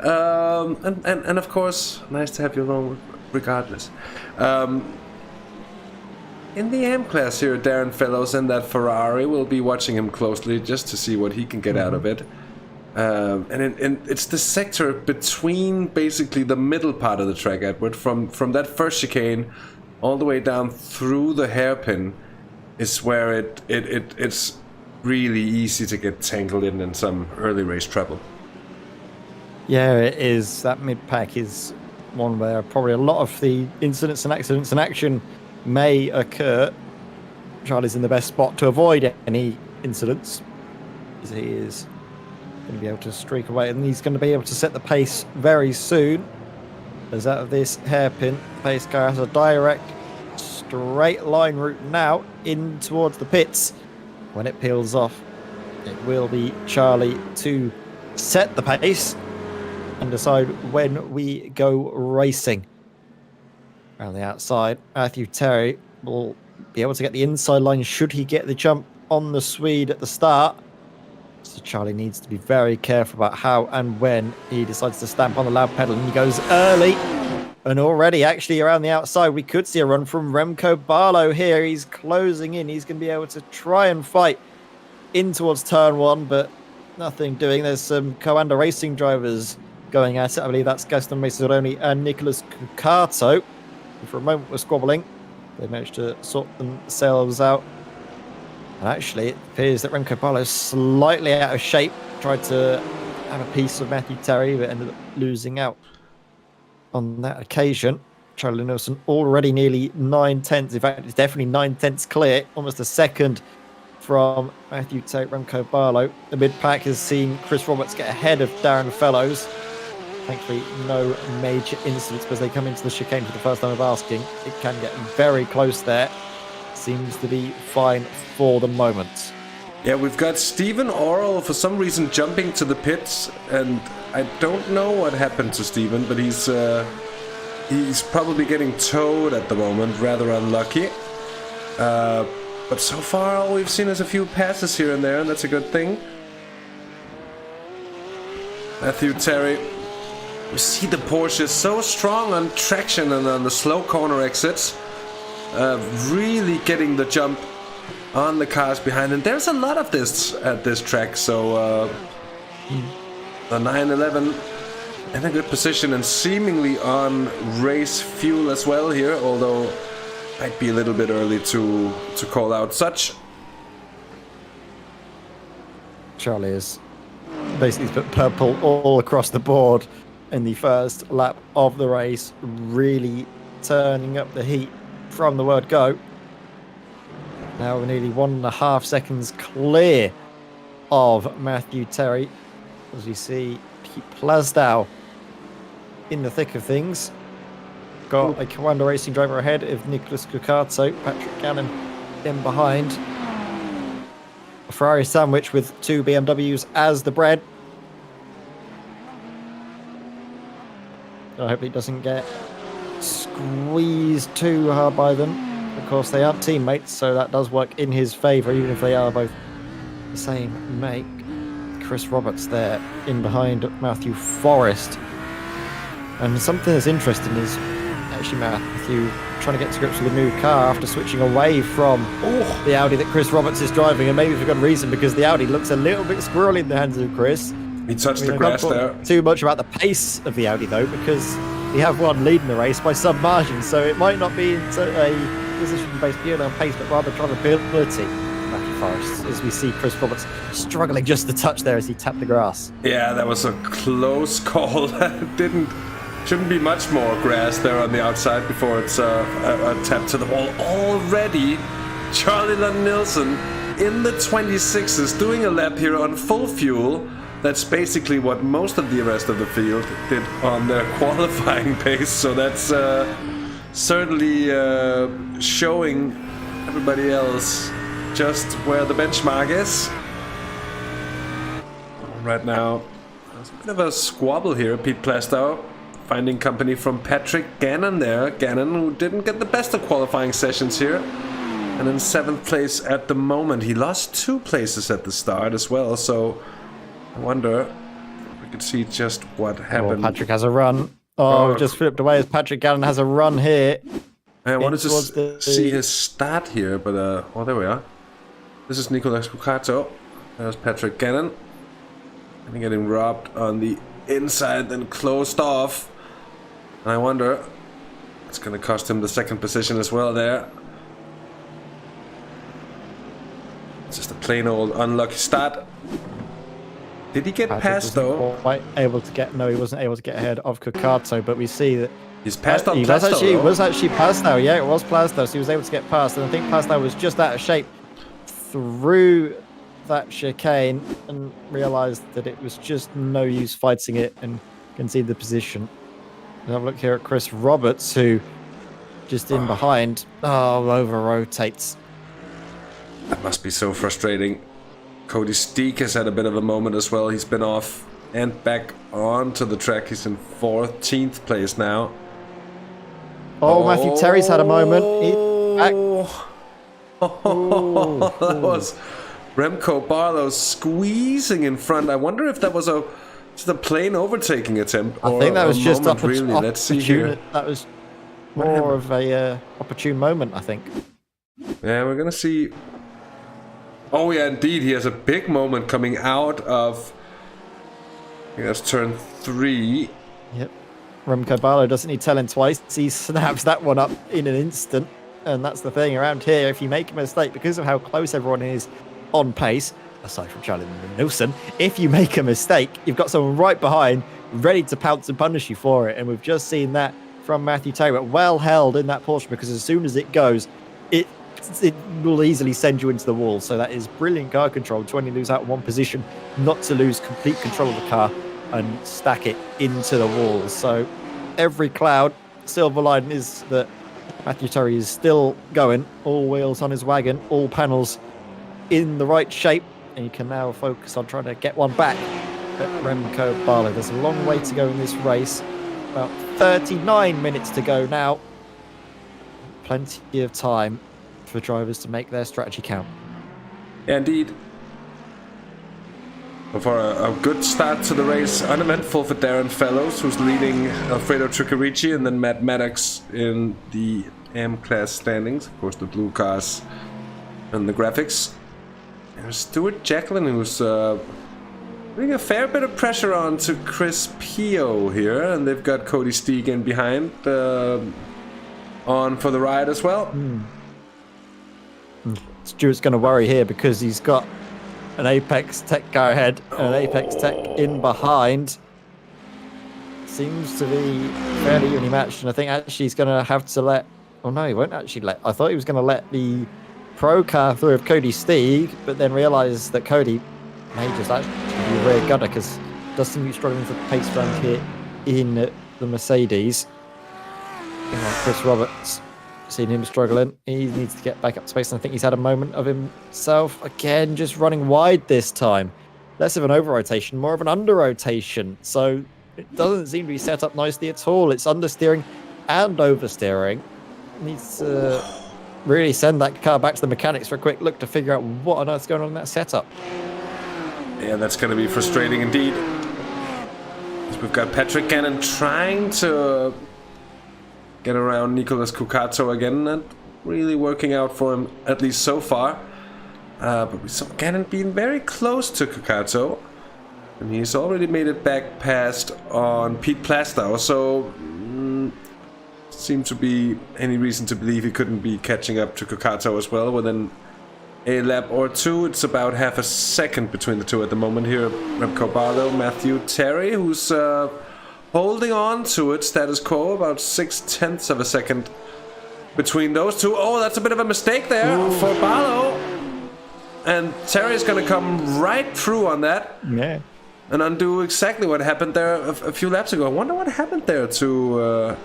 And of course, nice to have you along regardless. In the AM class here, Darren Fellows in that Ferrari. We'll be watching him closely just to see what he can get out of it. And it's the sector between basically the middle part of the track, Edward, from that first chicane all the way down through the hairpin is where it's really easy to get tangled in some early race trouble. Yeah, it is. That mid-pack is one where probably a lot of the incidents and accidents and action may occur. Charlie's in the best spot to avoid any incidents, as he is going to be able to streak away, and he's going to be able to set the pace very soon. As out of this hairpin, the pace car has a direct straight line route now in towards the pits. When it peels off, it will be Charlie to set the pace and decide when we go racing. Around the outside, Matthew Terry will be able to get the inside line should he get the jump on the Swede at the start. So Charlie needs to be very careful about how and when he decides to stamp on the loud pedal, and he goes early. And already, actually, around the outside, we could see a run from Remco Barlow here. He's closing in. He's going to be able to try and fight in towards turn one, but nothing doing. There's some iRacing drivers going at it. I believe that's Gaston Mazzaroni and Nicholas Cucato, who for a moment were squabbling. They managed to sort themselves out. And actually, it appears that Remco Barlow is slightly out of shape. Tried to have a piece of Matthew Terry, but ended up losing out on that occasion. Charlie Nelson already nearly 9/10. In fact, it's definitely 9/10 clear. Almost a second from Matthew Terry, Remco Barlow. The mid-pack has seen Chris Roberts get ahead of Darren Fellows. Thankfully, no major incidents because they come into the chicane for the first time of asking. It can get very close there. Seems to be fine for the moment. Yeah, we've got Stephen Orrell for some reason jumping to the pits, and I don't know what happened to Stephen, but he's probably getting towed at the moment, rather unlucky. But so far all we've seen is a few passes here and there, and that's a good thing. Matthew Terry, we see the Porsche so strong on traction and on the slow corner exits, really getting the jump on the cars behind, and there's a lot of this at this track. So the 911 in a good position and seemingly on race fuel as well here, although might be a little bit early to call out such. Charlie is basically put purple all across the board in the first lap of the race, really turning up the heat from the word go. Now we're nearly 1.5 seconds clear of Matthew Terry, as we see Pete Plasdow in the thick of things. Got a iRacing driver ahead of Nicholas Cucato, Patrick Gannon in behind. A Ferrari sandwich with 2 BMWs as the bread. I hope it doesn't get squeezed too hard by them. Of course, they aren't teammates, so that does work in his favour, even if they are both the same make. Chris Roberts there in behind Matthew Forrest. And something that's interesting is actually Matthew trying to get to grips with a new car after switching away from the Audi that Chris Roberts is driving, and maybe for good reason, because the Audi looks a little bit squirrely in the hands of Chris. He touched the grass there. Too much about the pace of the Audi though, because we have one leading the race by some margin, so it might not be a position based purely on pace, but rather drivability. Matthew Forrest, as we see Chris Roberts struggling just to touch there as he tapped the grass. Yeah, that was a close call. Shouldn't be much more grass there on the outside before it's a tap to the wall. Already, Charlie Lund-Nielsen in the 26s doing a lap here on full fuel. That's basically what most of the rest of the field did on their qualifying pace. So that's certainly showing everybody else just where the benchmark is. Right now, there's a bit of a squabble here. Pete Plastow finding company from Patrick Gannon there. Gannon, who didn't get the best of qualifying sessions here. And in 7th place at the moment. He lost 2 places at the start as well, so I wonder if we could see just what happened. Patrick has a run. Just flipped away as Patrick Gannon has a run here. I wanted to see his start here, but oh, there we are. This is Nicolas Cucato. There's Patrick Gannon. And getting robbed on the inside, then closed off. And I wonder, it's going to cost him the 2nd position as well there. It's just a plain old unlucky start. Did he get past though? Quite able to get? No, he wasn't able to get ahead of Cucato, but we see that he's passed on. He was actually Plastow. Yeah, it was Plastow. So he was able to get past, and I think Plastow was just out of shape through that chicane and realised that it was just no use fighting it and concede the position. Have a look here at Chris Roberts, who just in behind. Over rotates. That must be so frustrating. Cody Steek has had a bit of a moment as well. He's been off and back onto the track. He's in 14th place now. Matthew Terry's had a moment. That was Remco Barlow squeezing in front. I wonder if that was just a plain overtaking attempt. I think that was just really. Let's see here. That was more of a opportune moment, I think. Yeah, we're gonna see. Oh yeah, indeed, he has a big moment coming out of, I think that's turn 3. Yep. Remco Barlow doesn't need telling twice. He snaps that one up in an instant. And that's the thing around here. If you make a mistake, because of how close everyone is on pace, aside from Charlie Nilsson, if you make a mistake, you've got someone right behind ready to pounce and punish you for it. And we've just seen that from Matthew Taylor, well held in that portion, because as soon as it goes, it will easily send you into the wall. So that is brilliant car control to only lose out one position, not to lose complete control of the car and stack it into the wall. So every cloud, silver line is that Matthew Terry is still going, all wheels on his wagon, all panels in the right shape, and you can now focus on trying to get one back at Remco Barlow. There's a long way to go in this race, about 39 minutes to go now. Plenty of time for drivers to make their strategy count. Yeah, indeed. For a good start to the race, uneventful for Darren Fellows, who's leading Alfredo Tricarici, and then Matt Maddox in the M-Class standings. Of course, the blue cars and the graphics. There's Stuart Jacklin, who's putting a fair bit of pressure on to Chris Pio here, and they've got Cody Steeg in behind on for the ride as well. Stuart's going to worry here because he's got an Apex Tech car ahead and an Apex Tech in behind. Seems to be fairly evenly matched, and I think actually he's going to have to let... Oh no, he won't actually let... I thought he was going to let the pro car through of Cody Steeg, but then realised that Cody may just actually be a rear gunner because he does seem to be struggling for pace around here in the Mercedes. Chris Roberts, seen him struggling. He needs to get back up to pace, and I think he's had a moment of himself again, just running wide this time. Less of an over rotation, more of an under rotation. So it doesn't seem to be set up nicely at all. It's understeering and oversteering. Needs to really send that car back to the mechanics for a quick look to figure out what on earth's going on in that setup. Yeah, that's going to be frustrating indeed. We've got Patrick Gannon trying to get around Nicolas Cucato again, not really working out for him, at least so far. But we saw Gannon being very close to Cucato, and he's already made it back past on Pete Plastow, so seems to be any reason to believe he couldn't be catching up to Cucato as well within a lap or two. It's about half a second between the two at the moment here. Remco Barlow, Matthew Terry, who's holding on to it, status quo, about 0.6 of a second between those two. Oh, that's a bit of a mistake there for Barlow. And Terry's going to come right through on that. Yeah. And undo exactly what happened there a few laps ago. I wonder what happened there to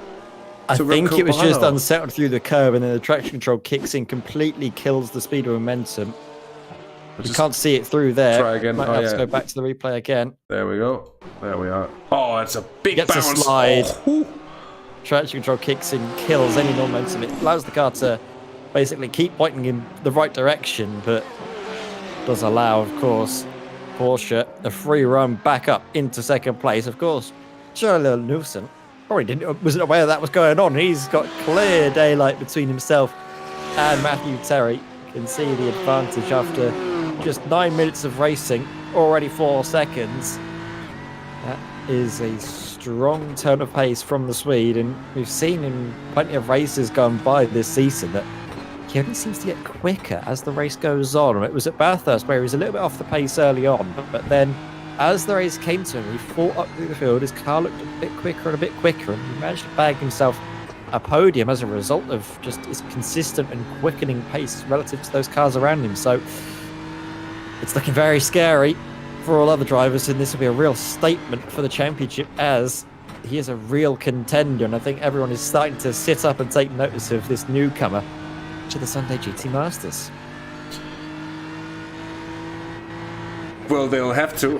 I to think it was just Barlow. unsettled through the curve, and then the traction control kicks in, completely kills the speed of momentum. You can't see it through there. Try again. Might have to go back to the replay again. There we go. There we are. Oh, it's a big Gets bounce. a slide. Oh. Traction control kicks in, kills any momentum. It allows the car to basically keep pointing in the right direction, but does allow, of course, Porsche a free run back up into second place. Of course, Charlie Newson probably wasn't aware that was going on. He's got clear daylight between himself and Matthew Terry. You can see the advantage after just 9 minutes of racing, already 4 seconds. That is a strong turn of pace from the Swede, and we've seen in plenty of races gone by this season that he only seems to get quicker as the race goes on. It was at Bathurst where he was a little bit off the pace early on, but then as the race came to him, he fought up through the field. His car looked a bit quicker, and he managed to bag himself a podium as a result of just his consistent and quickening pace relative to those cars around him. So it's looking very scary for all other drivers, and this will be a real statement for the championship as he is a real contender, and I think everyone is starting to sit up and take notice of this newcomer to the Sunday GT Masters. Well, they'll have to.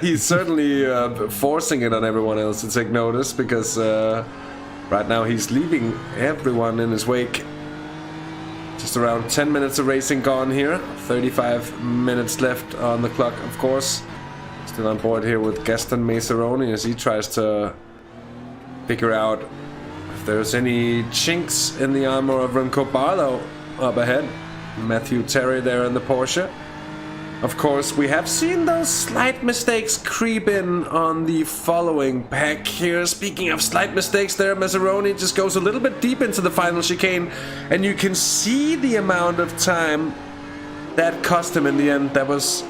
He's certainly forcing it on everyone else to take notice, because right now he's leaving everyone in his wake. Just around 10 minutes of racing gone here. 35 minutes left on the clock, of course. Still on board here with Gaston Maceroni as he tries to figure out if there's any chinks in the armor of Remco Barlow up ahead. Matthew Terry there in the Porsche. Of course, we have seen those slight mistakes creep in on the following pack here. Speaking of slight mistakes there, Mazzaroni just goes a little bit deep into the final chicane, and you can see the amount of time that cost him in the end. That was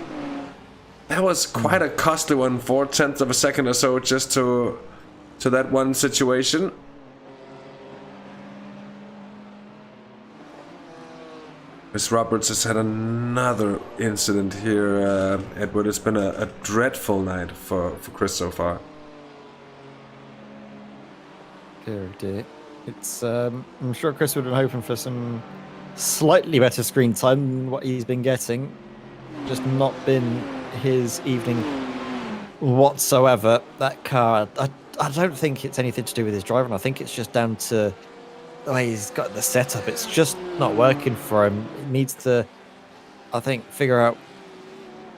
quite a costly one, 0.4 of a second or so just to that one situation. Chris Roberts has had another incident here, Edward. It's been a dreadful night for Chris so far. Dear, dear. It's I'm sure Chris would have been hoping for some slightly better screen time than what he's been getting. Just not been his evening whatsoever. That car, I don't think it's anything to do with his driving. I think it's just down to the way he's got the setup. It's just not working for him. He needs to, I think, figure out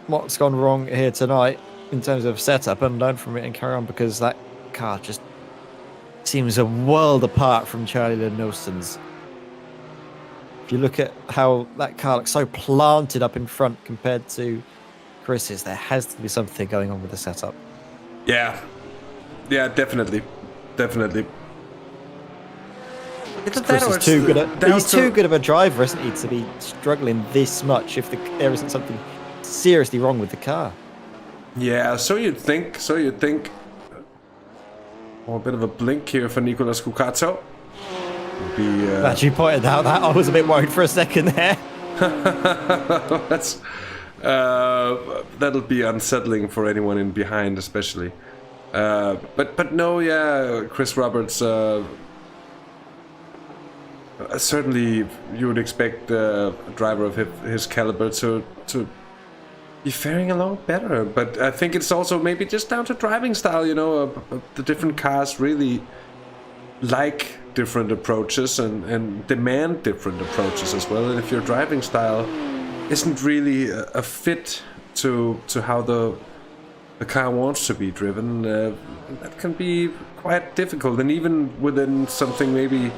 what's gone wrong here tonight in terms of setup and learn from it and carry on, because that car just seems a world apart from Charlie Nelson's. If you look at how that car looks so planted up in front compared to Chris's, there has to be something going on with the setup. Yeah, definitely. Chris is too good he's too good of a driver, isn't he, to be struggling this much if there isn't something seriously wrong with the car. Yeah, so you'd think. Oh, a bit of a blink here for Nicolas Cucato. Glad you pointed out that. I was a bit worried for a second there. That'll be unsettling for anyone in behind, especially. But no, yeah, Chris Roberts. Certainly, you would expect a driver of his caliber to be faring along better. But I think it's also maybe just down to driving style. You know, the different cars really like different approaches and demand different approaches as well. And if your driving style isn't really a fit to how the car wants to be driven, that can be quite difficult. And even within something maybe,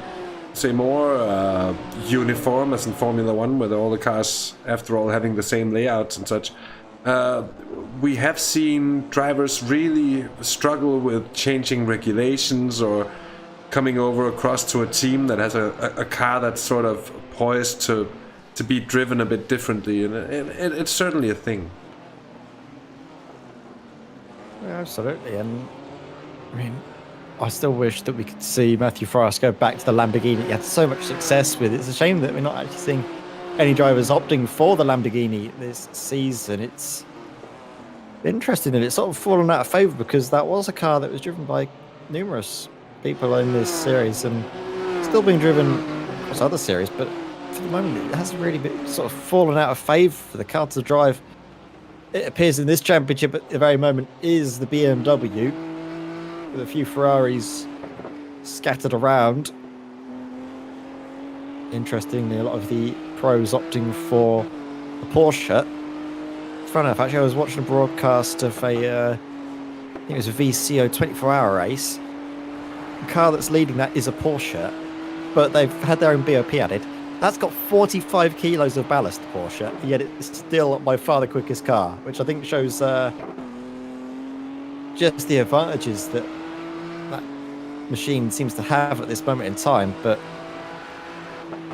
say, more uniform, as in Formula 1, where all the cars, after all, having the same layouts and such, we have seen drivers really struggle with changing regulations or coming over across to a team that has a car that's sort of poised to be driven a bit differently, and it's certainly a thing. Yeah, absolutely. And I mean, I still wish that we could see Matthew Forrest go back to the Lamborghini he had so much success with. It's a shame that we're not actually seeing any drivers opting for the Lamborghini this season. It's interesting that it's sort of fallen out of favour, because that was a car that was driven by numerous people in this series and still being driven across other series, but for the moment it hasn't really been sort of fallen out of favour for the car to drive. It appears in this championship at the very moment is the BMW, with a few Ferraris scattered around. Interestingly, a lot of the pros opting for the Porsche. Funny enough, actually, I was watching a broadcast of I think it was a VCO 24-hour race. The car that's leading that is a Porsche, but they've had their own BOP added. That's got 45 kilos of ballast, Porsche, yet it's still by far the quickest car, which I think shows just the advantages that that machine seems to have at this moment in time. But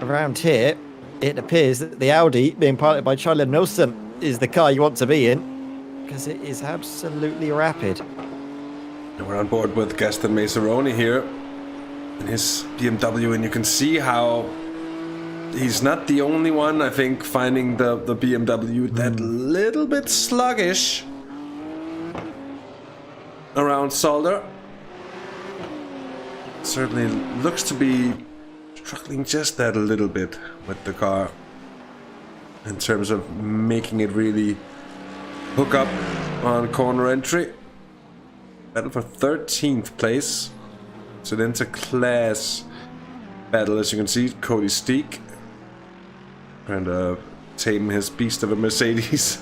around here, it appears that the Audi, being piloted by Charlie Nelson, is the car you want to be in, because it is absolutely rapid. We're on board with Gaston Maseroni here in his BMW, and you can see how he's not the only one, I think, finding the BMW that little bit sluggish around Zolder. Certainly looks to be struggling just that a little bit with the car in terms of making it really hook up on corner entry. Battle for 13th place. So then to class battle, as you can see, Cody Steek trying to tame his beast of a Mercedes.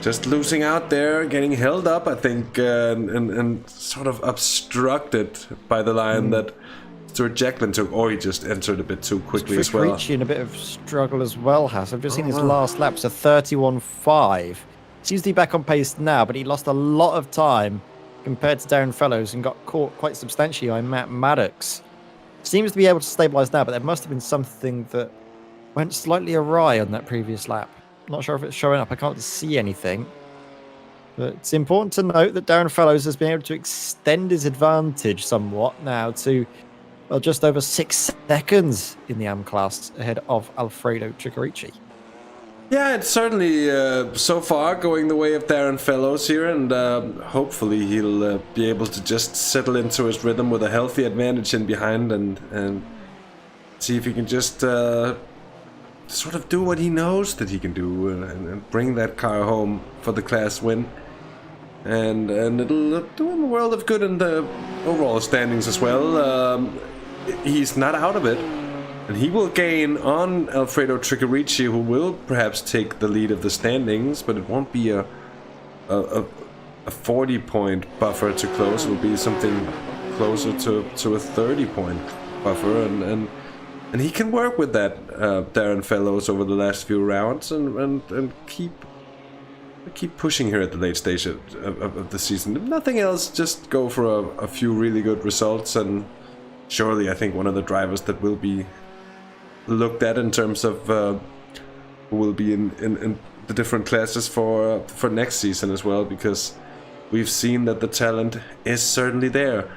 Just losing out there, getting held up, I think, and sort of obstructed by the line that Stuart Jacklin took. Or he just entered a bit too quickly as well. Ricci in a bit of struggle as well, Hasse. I've just seen his last lap, so 31.5. Seems to be back on pace now, but he lost a lot of time compared to Darren Fellows and got caught quite substantially by Matt Maddox. Seems to be able to stabilise now, but there must have been something that went slightly awry on that previous lap. Not sure if it's showing up. I can't see anything. But it's important to note that Darren Fellows has been able to extend his advantage somewhat now to, well, just over 6 seconds in the AM class ahead of Alfredo Chicarici. Yeah, it's certainly so far going the way of Darren Fellows here, and hopefully he'll be able to just settle into his rhythm with a healthy advantage in behind and see if he can just sort of do what he knows that he can do and bring that car home for the class win. And it'll do him a world of good in the overall standings as well. He's not out of it. And he will gain on Alfredo Chicarici, who will perhaps take the lead of the standings, but it won't be a 40-point buffer to close. It will be something closer to a 30-point buffer, and he can work with that, Darren Fellows, over the last few rounds and keep pushing here at the late stage of the season. If nothing else, just go for a few really good results, and surely I think one of the drivers that will be looked at in terms of who will be in the different classes for next season as well, because we've seen that the talent is certainly there.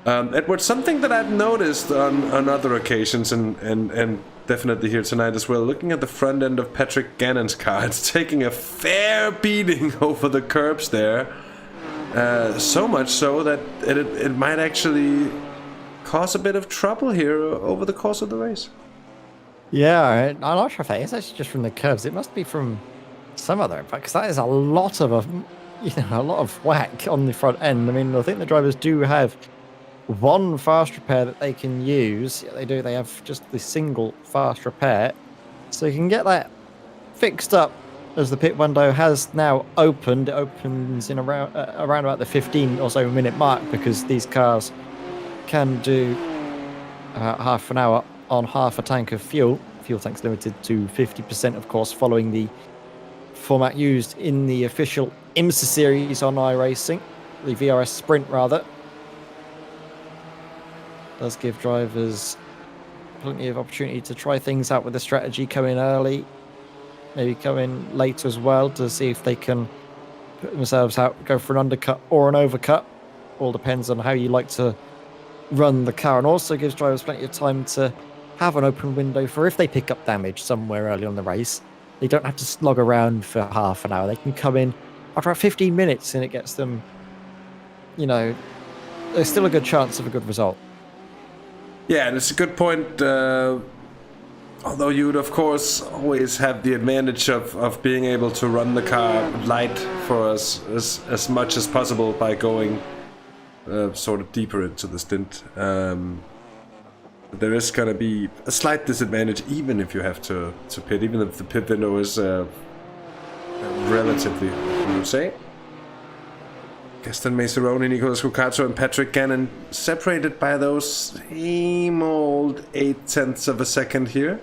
Edward, something that I've noticed on other occasions and definitely here tonight as well, looking at the front end of Patrick Gannon's car, it's taking a fair beating over the curbs there. So much so that it might actually cause a bit of trouble here over the course of the race. Yeah, I'm not sure if that is actually just from the curves. It must be from some other, because that is a lot of a lot of whack on the front end. I mean, I think the drivers do have one fast repair that they can use. Yeah, they do. They have just the single fast repair, so you can get that fixed up as the pit window has now opened. It opens in around about the 15 or so minute mark, because these cars can do half an hour on half a tank of fuel. Fuel tank's limited to 50%, of course, following the format used in the official IMSA series on iRacing, the VRS Sprint rather. Does give drivers plenty of opportunity to try things out with the strategy, come in early, maybe come in late as well to see if they can put themselves out, go for an undercut or an overcut. All depends on how you like to run the car, and also gives drivers plenty of time to have an open window for if they pick up damage somewhere early on the race. They don't have to slog around for half an hour. They can come in after about 15 minutes and it gets them, there's still a good chance of a good result. Yeah, and it's a good point. Although you'd, of course, always have the advantage of being able to run the car light for us as much as possible by going sort of deeper into the stint. There is going to be a slight disadvantage even if you have to pit, even if the pit window is relatively, you would say. Gaston Maceroni, Nicolas Cucato, and Patrick Gannon separated by those same old 0.8 of a second here.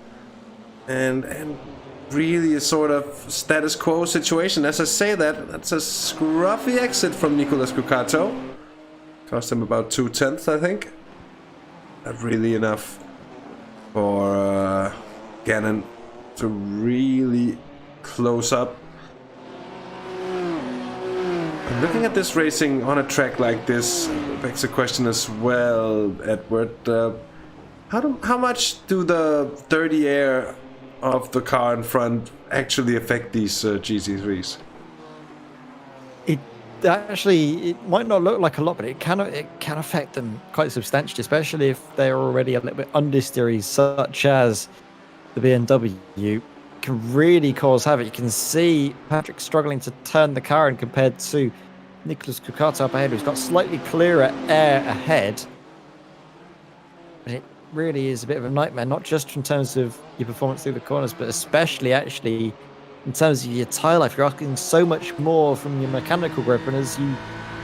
And really a sort of status quo situation. As I say that's a scruffy exit from Nicolas Cucato. Cost him about 0.2, I think. Not really enough for Gannon to really close up. And looking at this racing on a track like this begs the question as well, Edward. How much do the dirty air of the car in front actually affect these GT3s? It might not look like a lot, but it can affect them quite substantially, especially if they're already a little bit understeery, such as the BMW. Can really cause havoc. You can see Patrick struggling to turn the car in compared to Nicolas Cucato up ahead, who's got slightly clearer air ahead. But it really is a bit of a nightmare, not just in terms of your performance through the corners, but especially actually in terms of your tyre life. You're asking so much more from your mechanical grip, and as you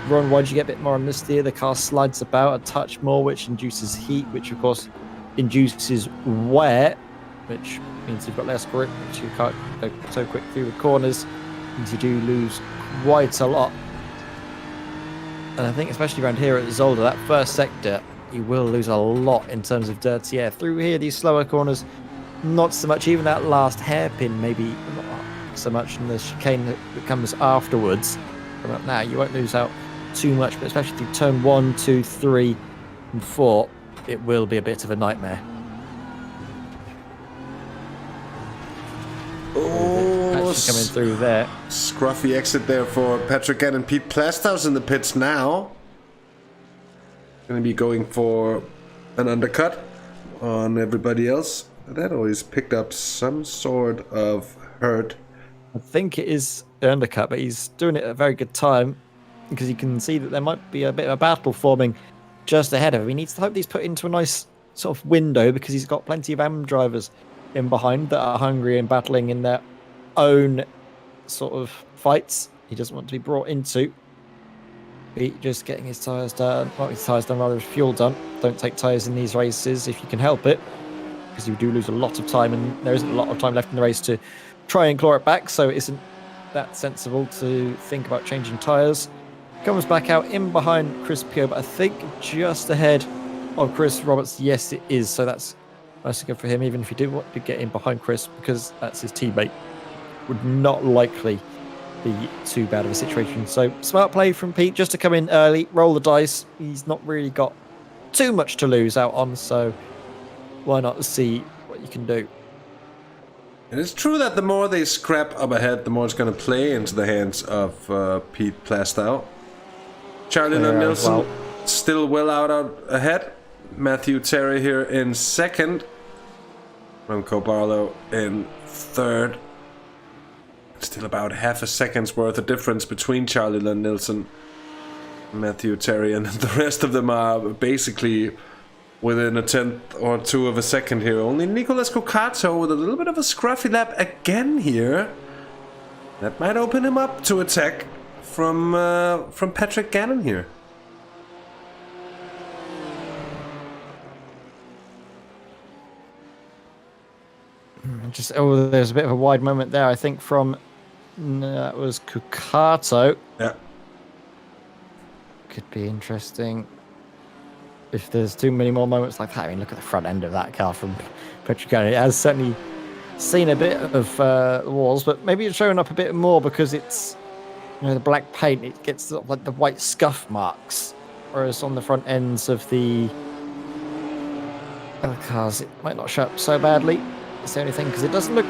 run wide, you get a bit more on the steer. The car slides about a touch more, which induces heat, which of course induces wear, which means you've got less grip, which you can't go so quick through the corners, means you do lose quite a lot. And I think especially around here at Zolder, that first sector, you will lose a lot in terms of dirty air. Through here, these slower corners, not so much. Even that last hairpin, maybe not so much in the chicane that comes afterwards. From up now, you won't lose out too much, but especially through turn 1, 2, 3, and 4, it will be a bit of a nightmare. Coming through there. Scruffy exit there for Patrick Gannon. Pete Plasthouse in the pits now. Going to be going for an undercut on everybody else. That always picked up some sort of hurt. I think it is an undercut, but he's doing it at a very good time because you can see that there might be a bit of a battle forming just ahead of him. He needs to hope he's put into a nice sort of window because he's got plenty of AM drivers in behind that are hungry and battling in their own sort of fights. He doesn't want to be brought into. He's just getting his tyres done. Not his tyres done, rather his fuel done. Don't take tyres in these races if you can help it, because you do lose a lot of time, and there isn't a lot of time left in the race to try and claw it back, so it isn't that sensible to think about changing tyres. Comes back out in behind Chris Pio, but I think just ahead of Chris Roberts. Yes, it is. So that's nice and good for him, even if you do want to get in behind Chris, because that's his teammate. Would not likely be too bad of a situation. So smart play from Pete just to come in early, roll the dice. He's not really got too much to lose out on, so why not see what you can do. And it's true that the more they scrap up ahead, the more it's going to play into the hands of Pete Plastow. Charlie Nilsson still well out ahead. Matthew Terry here in second. Remco Barlow in third. Still about half a second's worth of difference between Charlie Nilsson, Matthew Terry, and the rest of them are basically within a tenth or two of a second here. Only Nicolas Cucato with a little bit of a scruffy lap again here. That might open him up to attack from Patrick Gannon here. There's a bit of a wide moment there, I think, from that was Cucato. Yeah. Could be interesting if there's too many more moments like that. I mean, look at the front end of that car from Patrick Gannon. It has certainly seen a bit of walls, but maybe it's showing up a bit more because it's, you know, the black paint. It gets sort of like the white scuff marks, whereas on the front ends of the other cars, it might not show up so badly. It's the only thing, because it doesn't look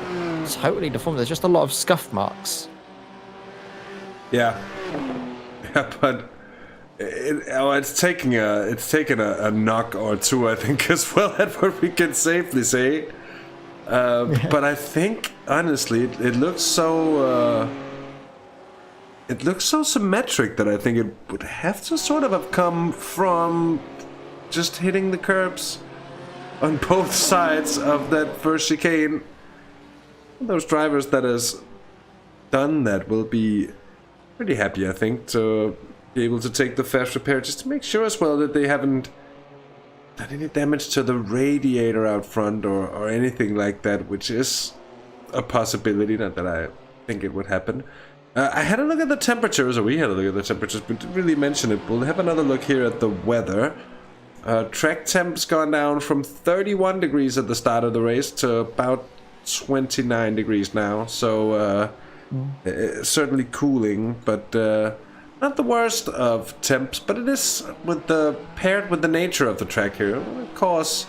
totally deformed. There's just a lot of scuff marks. Yeah, but It's taken a knock or two, I think, as well. That's what we can safely say. But I think honestly, it looks so symmetric that I think it would have to sort of have come from just hitting the curbs on both sides of that first chicane. Those drivers that has done that will be pretty happy, I think, to be able to take the fast repair, just to make sure as well that they haven't done any damage to the radiator out front or anything like that, which is a possibility. Not that I think it would happen. I had a look at the temperatures, or we had a look at the temperatures, but didn't really mention it. We'll have another look here at the weather. Track temp's gone down from 31 degrees at the start of the race to about 29 degrees now, so certainly cooling, but not the worst of temps. But it is paired with the nature of the track here, it will cause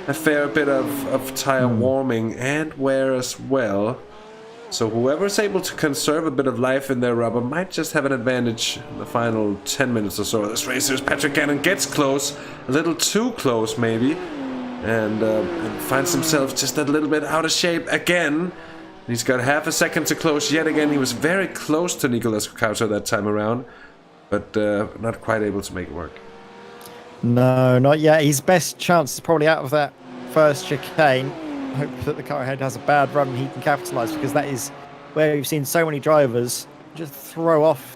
a fair bit of tire warming and wear as well. So whoever's able to conserve a bit of life in their rubber might just have an advantage in the final 10 minutes or so of this race. Here's Patrick Gannon, gets close, a little too close maybe, and finds himself just a little bit out of shape again. He's got half a second to close yet again. He was very close to Nicolas Couto that time around, but not quite able to make it work. No, not yet. His best chance is probably out of that first chicane. I hope that the car ahead has a bad run and he can capitalise, because that is where we've seen so many drivers just throw off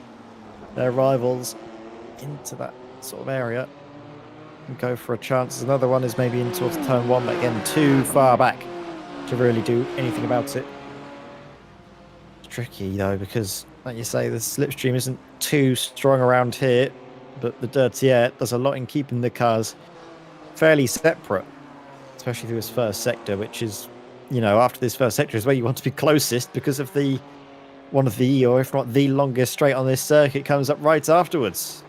their rivals into that sort of area and go for a chance. Another one is maybe in towards turn one, but again, too far back to really do anything about it. It's tricky though, because like you say, the slipstream isn't too strong around here, but the dirty air does a lot in keeping the cars fairly separate, especially through this first sector, which is, you know, after this first sector is where you want to be closest, because of one of the, or if not the longest straight on this circuit comes up right afterwards.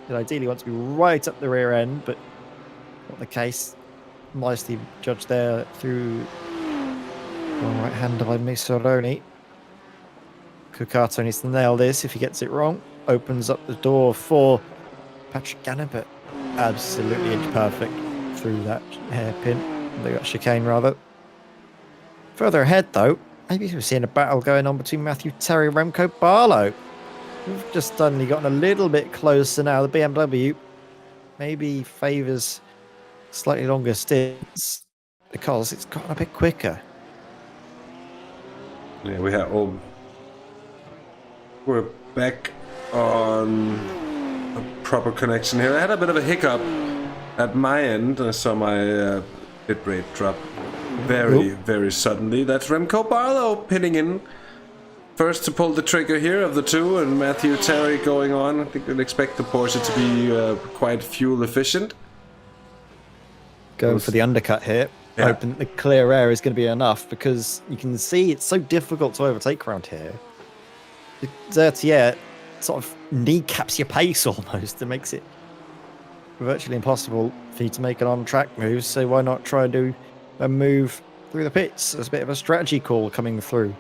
You ideally want to be right up the rear end, but not the case. Nicely judged there through one right-hander by Misseroni. Couto needs to nail this. If he gets it wrong, opens up the door for Patrick Gannon, but absolutely imperfect through that hairpin. They got chicane rather. Further ahead though, maybe we're seeing a battle going on between Matthew Terry and Remco Barlow. We've just suddenly gotten a little bit closer now. The BMW maybe favours slightly longer stints because it's gotten a bit quicker. Yeah, we're back on a proper connection here. I had a bit of a hiccup at my end. I saw my bit rate drop very suddenly. That's Remco Barlow pinning in first to pull the trigger here of the two, and Matthew Terry going on. I think we'd expect the Porsche to be quite fuel efficient. Going for the undercut here. Yeah. Hoping that the clear air is going to be enough, because you can see it's so difficult to overtake around here. The dirty air sort of kneecaps your pace almost, and makes it virtually impossible for you to make an on-track move. So why not try and do a move through the pits? There's a bit of a strategy call coming through.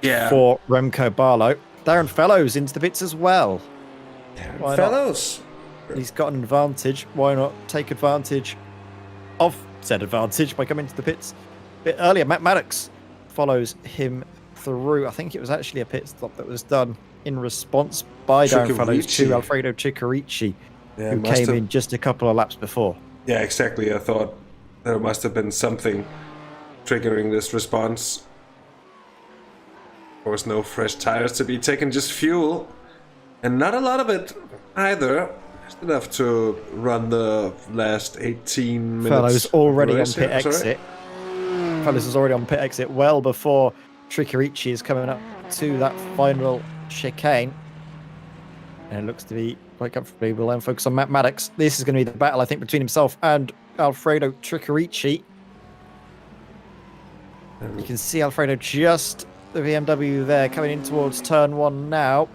Yeah. For Remco Barlow. Darren Fellows into the pits as well. Darren Fellows. He's got an advantage. Why not take advantage of said advantage by coming to the pits a bit earlier? Matt Maddox follows him through. I think it was actually a pit stop that was done in response by Darren Fellows to Alfredo Ciccarici, who came in just a couple of laps before. Yeah, exactly. I thought there must have been something triggering this response. Of course, no fresh tires to be taken, just fuel. And not a lot of it either. Just enough to run the last 18 minutes. Fellows already on pit exit. Fellows is already on pit exit well before Ciccarici is coming up to that final chicane. And it looks to be quite comfortably. We'll then focus on Matt Maddox. This is going to be the battle, I think, between himself and Alfredo Ciccarici. You can see Alfredo just the BMW there coming in towards turn one now.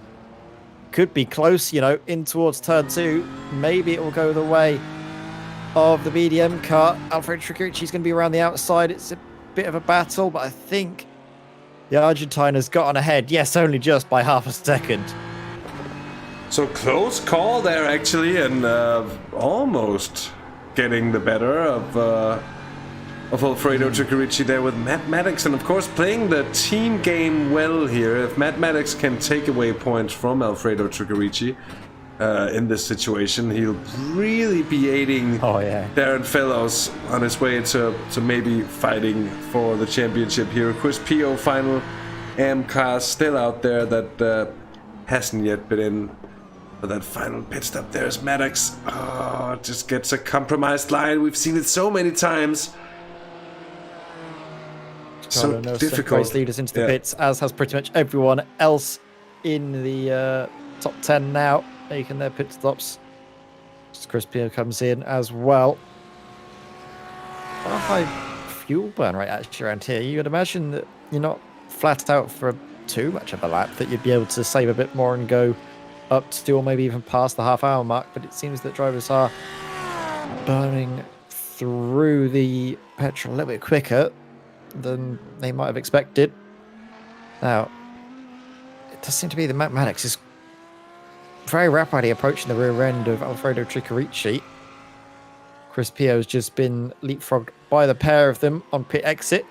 Could be close, you know, in towards turn two. Maybe it will go the way of the BDM car. Alfredo Ciccarici is going to be around the outside. It's a bit of a battle, but I think the Argentine has gotten ahead. Yes, only just by half a second. So close call there, actually, and almost getting the better of Alfredo Tricarici there with Mathematics, and of course playing the team game well here. If Mathematics can take away points from Alfredo Tricarici in this situation, he'll really be aiding Darren Fellows on his way to maybe fighting for the championship here. Chris Pio, final AM car still out there that hasn't yet been in for that final pit stop. There's Maddox. Oh, just gets a compromised line. We've seen it so many times. So difficult. Race leaders into the pits, as has pretty much everyone else in the top 10 now, making their pit stops. Just Chris Pio comes in as well. Quite a high fuel burn rate actually around here. You would imagine that you're not flat out for too much of a lap, that you'd be able to save a bit more and go up to or maybe even past the half-hour mark, but it seems that drivers are burning through the petrol a little bit quicker than they might have expected. Now, it does seem to be the Mathematics is very rapidly approaching the rear end of Alfredo Tricarici. Chris Pio's just been leapfrogged by the pair of them on pit exit.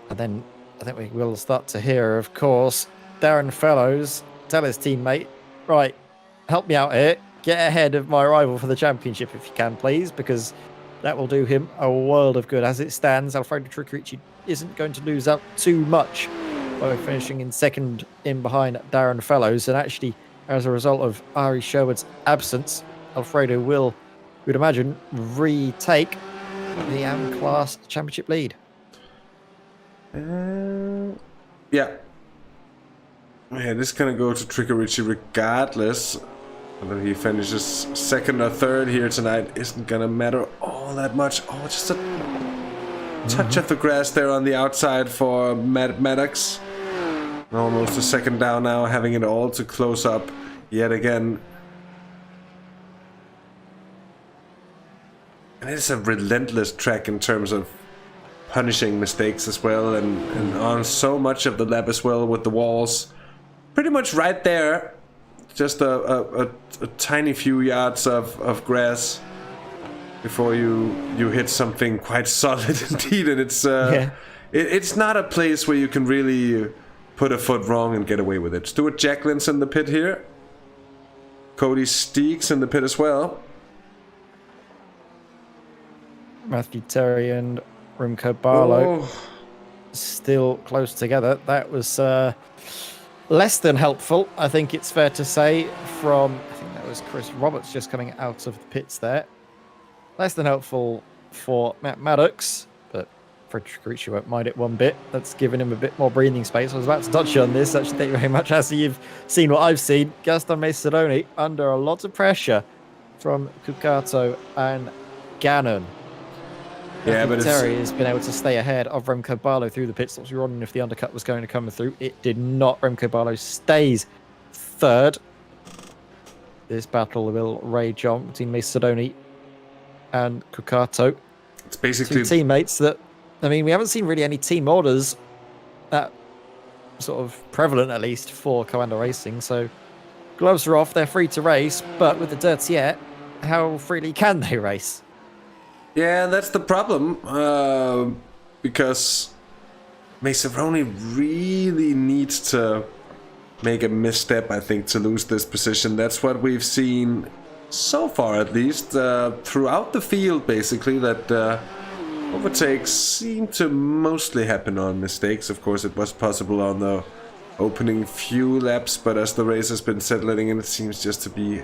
And then I think we will start to hear, of course, Darren Fellows tell his teammate, right, help me out here, get ahead of my rival for the championship if you can, please, because that will do him a world of good. As it stands, Alfredo Tricarici isn't going to lose out too much by finishing in second in behind Darren Fellows, and actually, as a result of Ari Sherwood's absence, Alfredo will, we'd imagine, retake the AM class championship lead. Yeah, this is gonna go to Tricarici regardless. Whether he finishes second or third here tonight isn't gonna matter all that much. Oh, just a touch of the grass there on the outside for Maddox. Almost a second down now, having it all to close up yet again. And it's a relentless track in terms of punishing mistakes as well, and on so much of the lap as well with the walls. Pretty much right there. Just a tiny few yards of grass before you hit something quite solid indeed, and it's not a place where you can really put a foot wrong and get away with it. Stuart Jacqueline's in the pit here. Cody Steeks in the pit as well. Matthew Terry and Remco Barlow still close together. That was less than helpful, I think it's fair to say, from, I think that was Chris Roberts just coming out of the pits there. Less than helpful for Matt Maddox, but Fred Tricarici won't mind it one bit. That's given him a bit more breathing space. I was about to touch on this, actually. Thank you very much, Hasse. You've seen what I've seen. Gaston Macedoni under a lot of pressure from Cucato and Gannon. Yeah, but Terry has been able to stay ahead of Remco Barlow through the pit stops. We were wondering if the undercut was going to come through. It did not. Remco Barlow stays third. This battle will rage on between Macedoni and Cucato. It's basically two teammates that, I mean, we haven't seen really any team orders that sort of prevalent, at least, for Commando Racing. So gloves are off. They're free to race. But with the dirty air, how freely can they race? Yeah, that's the problem, because Macedoni really needs to make a misstep, I think, to lose this position. That's what we've seen so far, at least, throughout the field, basically, that overtakes seem to mostly happen on mistakes. Of course, it was possible on the opening few laps, but as the race has been settling in, it seems just to be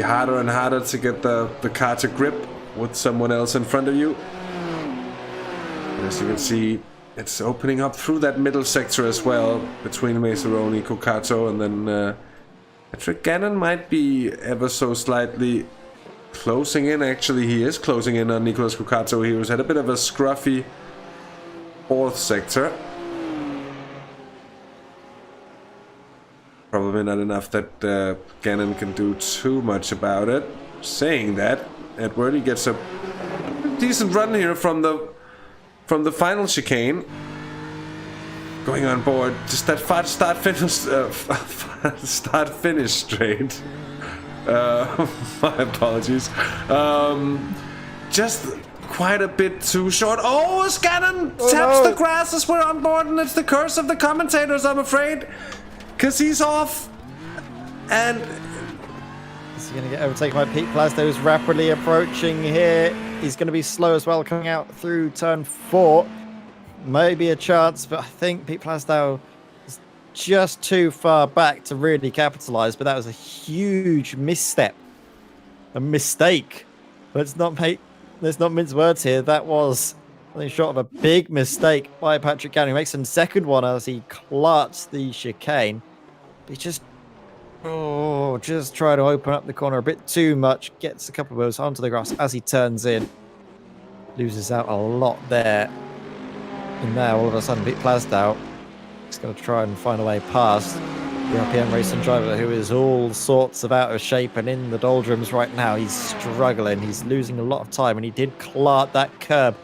harder and harder to get the car to grip with someone else in front of you. And as you can see, it's opening up through that middle sector as well, between Macedoni, Cucato, and then Patrick Gannon might be ever so slightly closing in. Actually, he is closing in on Nicolas Cucato. He had a bit of a scruffy fourth sector. Probably not enough that Gannon can do too much about it. Saying that, Edward, he gets a decent run here from the final chicane. going on board. Just that start-finish straight. My apologies. Just quite a bit too short. Oh, Scannon taps the grass as we're on board, and it's the curse of the commentators, I'm afraid. Because he's off. And is he going to get overtaken by Pete Plasdo, who's rapidly approaching here? He's going to be slow as well, coming out through turn 4. Maybe a chance, but I think Pete Plasdo is just too far back to really capitalize. But that was a huge misstep, a mistake. Let's not mince words here. That was nothing short of a big mistake by Patrick Gannon. He makes some second one as he clarts the chicane. But he just try to open up the corner a bit too much. Gets a couple of wheels onto the grass as he turns in. Loses out a lot there. And now, all of a sudden, Pete Plasdow is going to try and find a way past the RPM racing driver, who is all sorts of out of shape and in the doldrums right now. He's struggling. He's losing a lot of time, and he did clark that curb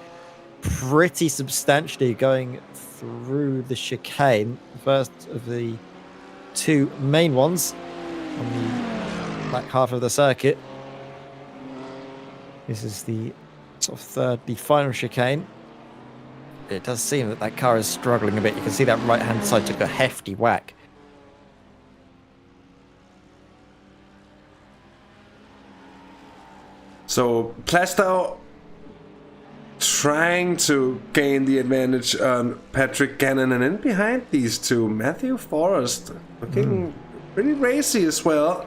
pretty substantially going through the chicane. First of the 2 main ones on the back half of the circuit. This is the sort of the final chicane. It does seem that car is struggling a bit. You can see that right-hand side took a hefty whack. so Plastow trying to gain the advantage on Patrick Gannon, and in behind these two, Matthew Forrest looking pretty racy as well.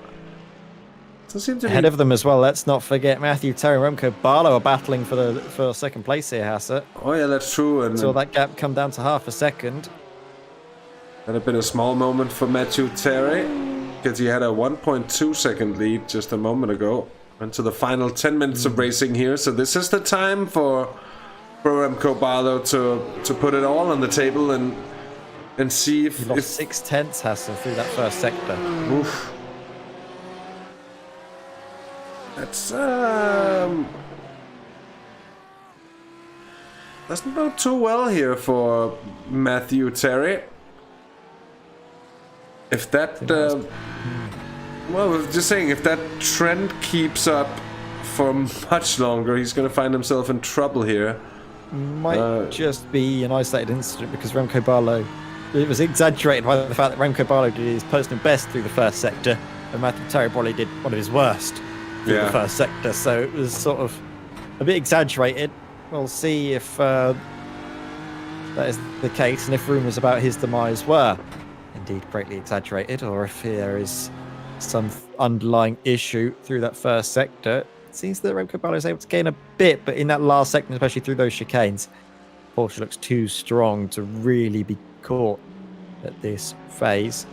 Seem to ahead of them as well. Let's not forget Matthew, Terry, Remco Barlow are battling for second place here, Hasse. Oh yeah, that's true. And so that gap come down to half a second. That had been a small moment for Matthew Terry, because he had a 1.2 second lead just a moment ago. Into the final 10 minutes of racing here, so this is the time for Remco Barlow to put it all on the table and see if... He lost 6/10, Hasse, through that first sector. Oof. That's doesn't go too well here for Matthew Terry. If that well, just saying, if that trend keeps up for much longer, he's going to find himself in trouble here. Might just be an isolated incident, because Remco Barlow, it was exaggerated by the fact that Remco Barlow did his personal best through the first sector, and Matthew Terry probably did one of his worst through the first sector, so it was sort of a bit exaggerated. We'll see if that is the case, and if rumours about his demise were indeed greatly exaggerated, or if there is some underlying issue through that first sector. It seems that Remco Barlow is able to gain a bit, but in that last sector, especially through those chicanes, Porsche looks too strong to really be caught at this phase.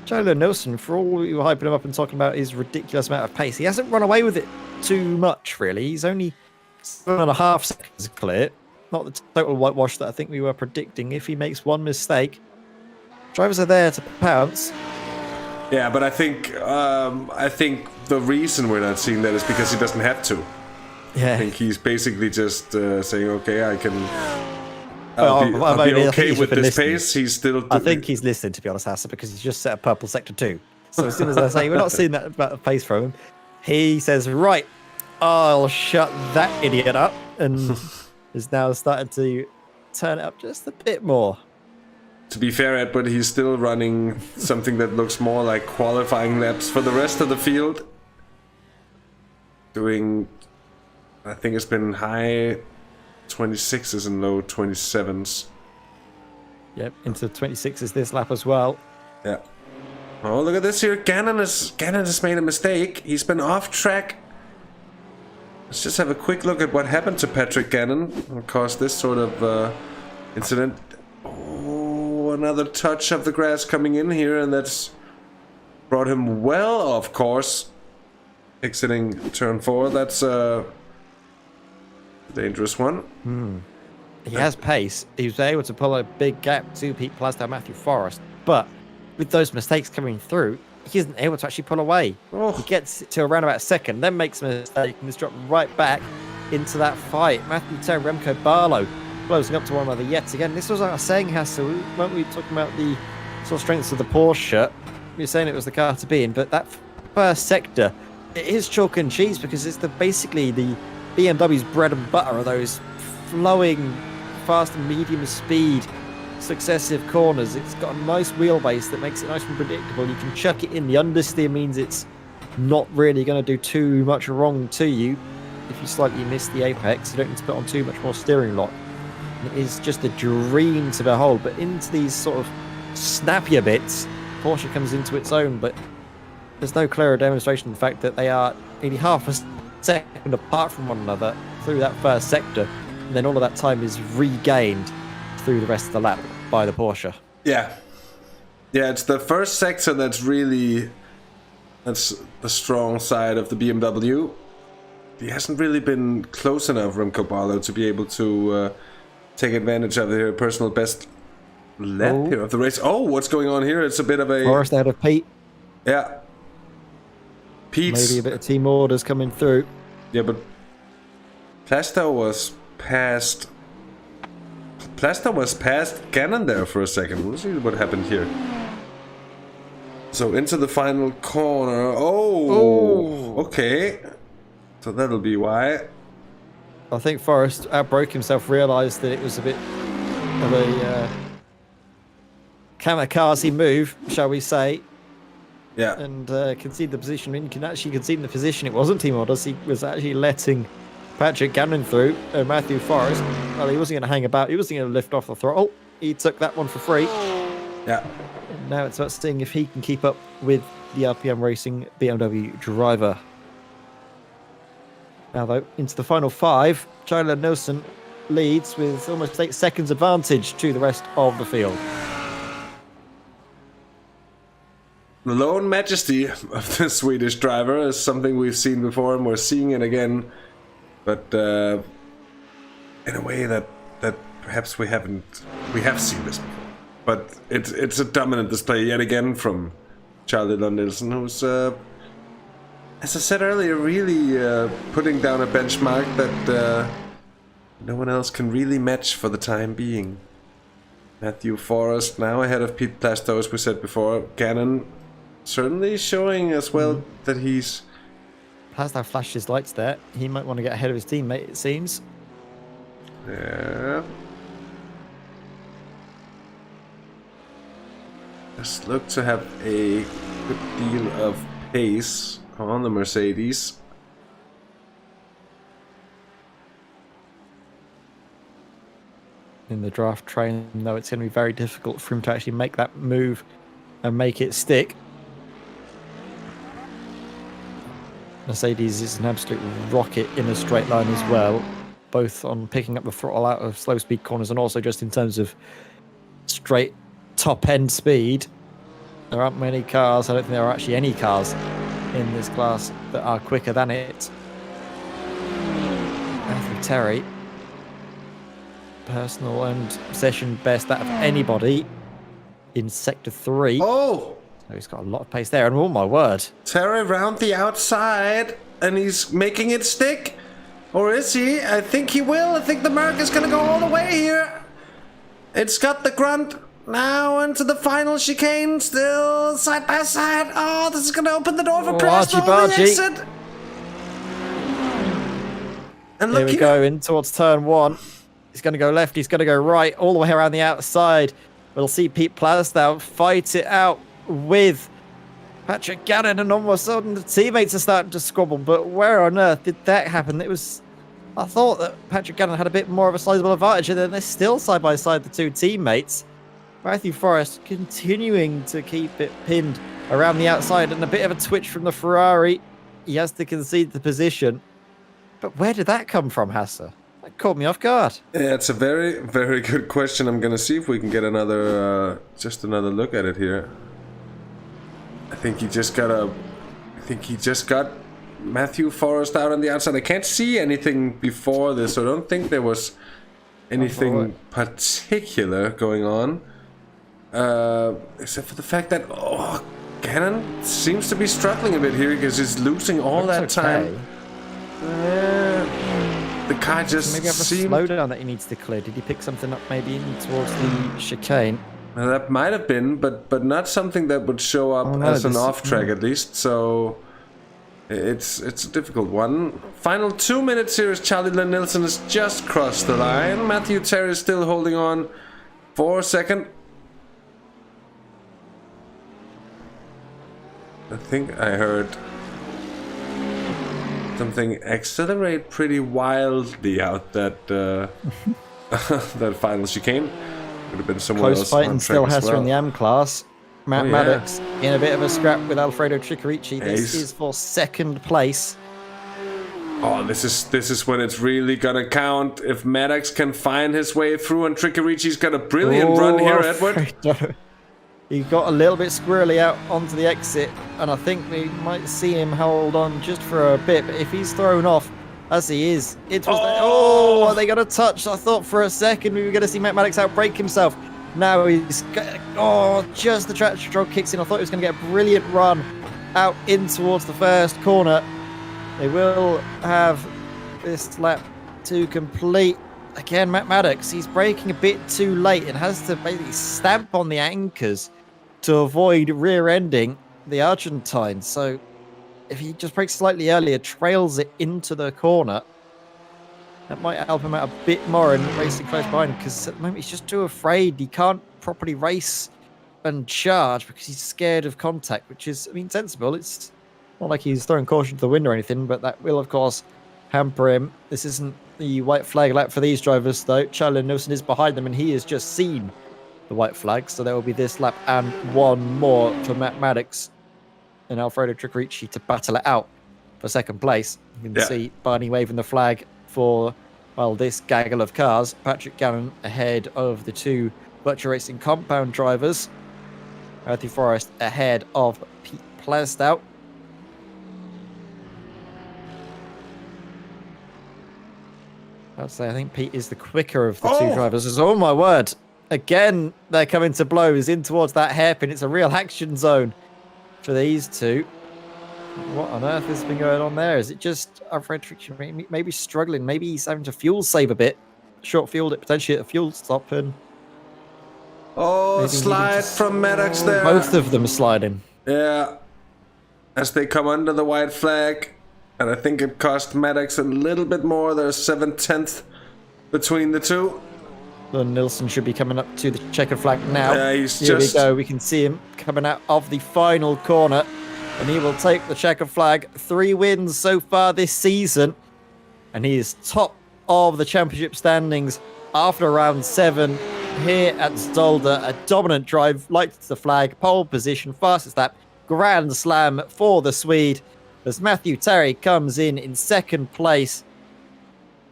Jolo Nilsson, for all you were hyping him up and talking about his ridiculous amount of pace, he hasn't run away with it too much, really. He's only 7.5 seconds clear. Not the total whitewash that I think we were predicting. If he makes one mistake, drivers are there to pounce. Yeah, but I think the reason we're not seeing that is because he doesn't have to. Yeah. I think he's basically just saying, okay, I'll be okay with this pace. He's still... I think he's listening, to be honest, Hasse, because he's just set a purple sector 2. So as soon as I say we're not seeing that amount of pace from him, he says, right, I'll shut that idiot up, and is now starting to turn it up just a bit more. To be fair, Ed, but he's still running something that looks more like qualifying laps for the rest of the field. Doing, I think it's been high 26s and low 27s. Yep, into 26s this lap as well. Yeah. Oh, look at this here. Gannon has made a mistake. He's been off track. Let's just have a quick look at what happened to Patrick Gannon. Of course, this sort of incident. Oh, another touch of the grass coming in here, and that's brought him well off course. Exiting turn 4. That's a dangerous one. He has pace. He was able to pull a big gap to Pete Plasdow, Matthew Forrest, but with those mistakes coming through, he isn't able to actually pull away. He gets to around about a second, then makes a mistake and is dropped right back into that fight. Matthew Terry, Remco Barlow closing up to one another yet again. This was what I was saying, Hasse, weren't we talking about the sort of strengths of the Porsche? We were saying it was the car to be in, but that first sector, it is chalk and cheese because it's basically the BMW's bread and butter are those flowing fast and medium speed successive corners. It's got a nice wheelbase that makes it nice and predictable. You can chuck it in. The understeer means it's not really going to do too much wrong to you. If you slightly miss the apex, you don't need to put on too much more steering lock. It is just a dream to behold. But into these sort of snappier bits, Porsche comes into its own, but there's no clearer demonstration of the fact that they are nearly half a second apart from one another through that first sector, and then all of that time is regained through the rest of the lap by the Porsche. Yeah, it's the first sector that's the strong side of the BMW. He hasn't really been close enough, Remco Barlow, to be able to take advantage of their personal best lap here of the race. Oh, what's going on here? It's a bit of a... Forest out of Pete. Yeah. Pete's... Maybe a bit of team orders coming through. Yeah, but Plasto was past Gannon there for a second. We'll see what happened here. So into the final corner. Oh. Okay. So that'll be why. I think Forrest outbroke himself, realised that it was a bit of a kamikaze move, shall we say. Yeah. And concede the position. I mean, you can actually concede the position. It wasn't team orders. He was actually letting Patrick Gannon through. Matthew Forrest, well, he wasn't going to hang about. He wasn't going to lift off the throttle. He took that one for free. Yeah. And now it's about seeing if he can keep up with the RPM Racing BMW driver. Now, though, into the final 5, Charlie Nelson leads with almost 8 seconds advantage to the rest of the field. The lone majesty of the Swedish driver is something we've seen before, and we're seeing it again, but in a way that perhaps we have seen this before. But it's a dominant display yet again from Charlie Lund-Nielsen, who's, as I said earlier, really putting down a benchmark that no one else can really match for the time being. Matthew Forrest now ahead of Pete Plasto, as we said before. Gannon certainly showing as well that he's... Plasto flashed his lights there. He might want to get ahead of his teammate, it seems. Yeah. Just look to have a good deal of pace on the Mercedes. In the draft train, though, it's going to be very difficult for him to actually make that move and make it stick. Mercedes is an absolute rocket in a straight line as well, both on picking up the throttle out of slow speed corners and also just in terms of straight top end speed. There aren't many cars, I don't think there are actually any cars in this class that are quicker than it. Matthew Terry, personal and session best out of anybody in sector 3. Oh! So he's got a lot of pace there, and oh my word. Terry round the outside, and he's making it stick. Or is he? I think he will. I think the Merc is going to go all the way here. It's got the grunt now into the final chicane, still side by side. Oh, this is going to open the door for Plasto on the exit. And look here we go, in towards turn 1. He's going to go left, he's going to go right, all the way around the outside. We'll see Pete Plasto fight it out with Patrick Gannon, and almost sudden the teammates are starting to squabble. But where on earth did that happen? I thought that Patrick Gannon had a bit more of a sizable advantage, and then they're still side by side, the two teammates. Matthew Forrest continuing to keep it pinned around the outside, and a bit of a twitch from the Ferrari. He has to concede the position. But where did that come from, Hasse? That caught me off guard. Yeah, it's a very, very good question. I'm going to see if we can get another, just another look at it here. I think he just got Matthew Forrest out on the outside. I can't see anything before this, so I don't think there was anything particular going on. Except for the fact that, Gannon seems to be struggling a bit here because he's losing all that time. the car just Maybe have a seemed... slowdown that he needs to clear. Did he pick something up maybe in towards the chicane? Well, that might have been, but not something that would show up as an off-track at least, so... It's a difficult one. Final 2 minutes here as Charlie Nielsen has just crossed the line. Matthew Terry is still holding on for a second. I think I heard something accelerate pretty wildly out that that final chicane. Could have been somewhere Close else. fight and still Hasse in the M class. Matt Maddox in a bit of a scrap with Alfredo Tricarici. This is for second place. Oh, this is when it's really gonna count. If Maddox can find his way through, and Tricarici's got a brilliant run here, Edward. He got a little bit squirrely out onto the exit, and I think we might see him hold on just for a bit. But if he's thrown off, as he is, it was are they gonna touch? I thought for a second we were gonna see Matt Maddox outbrake himself. Now he's just the traction control kicks in. I thought he was going to get a brilliant run out in towards the first corner. They will have this lap to complete. Again, Matt Maddox, he's braking a bit too late and has to basically stamp on the anchors to avoid rear-ending the Argentine. So if he just brakes slightly earlier, trails it into the corner, that might help him out a bit more in racing close behind, because at the moment he's just too afraid. He can't properly race and charge because he's scared of contact, which is, I mean, sensible. It's not like he's throwing caution to the wind or anything, but that will, of course, hamper him. This isn't the white flag lap for these drivers, though. Charlie Nielsen is behind them, and he has just seen the white flag, so there will be this lap and one more for Matt Maddox and Alfredo Tricarici to battle it out for second place. You can see Barney waving the flag for, well, this gaggle of cars. Patrick Gannon ahead of the two Virtual Racing compound drivers. Matthew Forrest ahead of Pete Plestout. I'd say I think Pete is the quicker of the two drivers. Oh my word. Again, they're coming to blows in towards that hairpin. It's a real action zone for these two. What on earth has been going on there? Is it just Alfred maybe struggling? Maybe he's having to fuel save a bit. Short fueled it potentially at a fuel stop, and slide from Maddox there. Both of them sliding. Yeah. As they come under the white flag. And I think it cost Maddox a little bit more. There's 7/10 between the two. So Nielsen should be coming up to the checkered flag now. Yeah, Here we go. We can see him coming out of the final corner. And he will take the checkered flag. 3 wins so far this season. And he is top of the championship standings after round 7 here at Zolder. A dominant drive, lights the flag, pole position, fastest lap, grand slam for the Swede. As Matthew Terry comes in second place.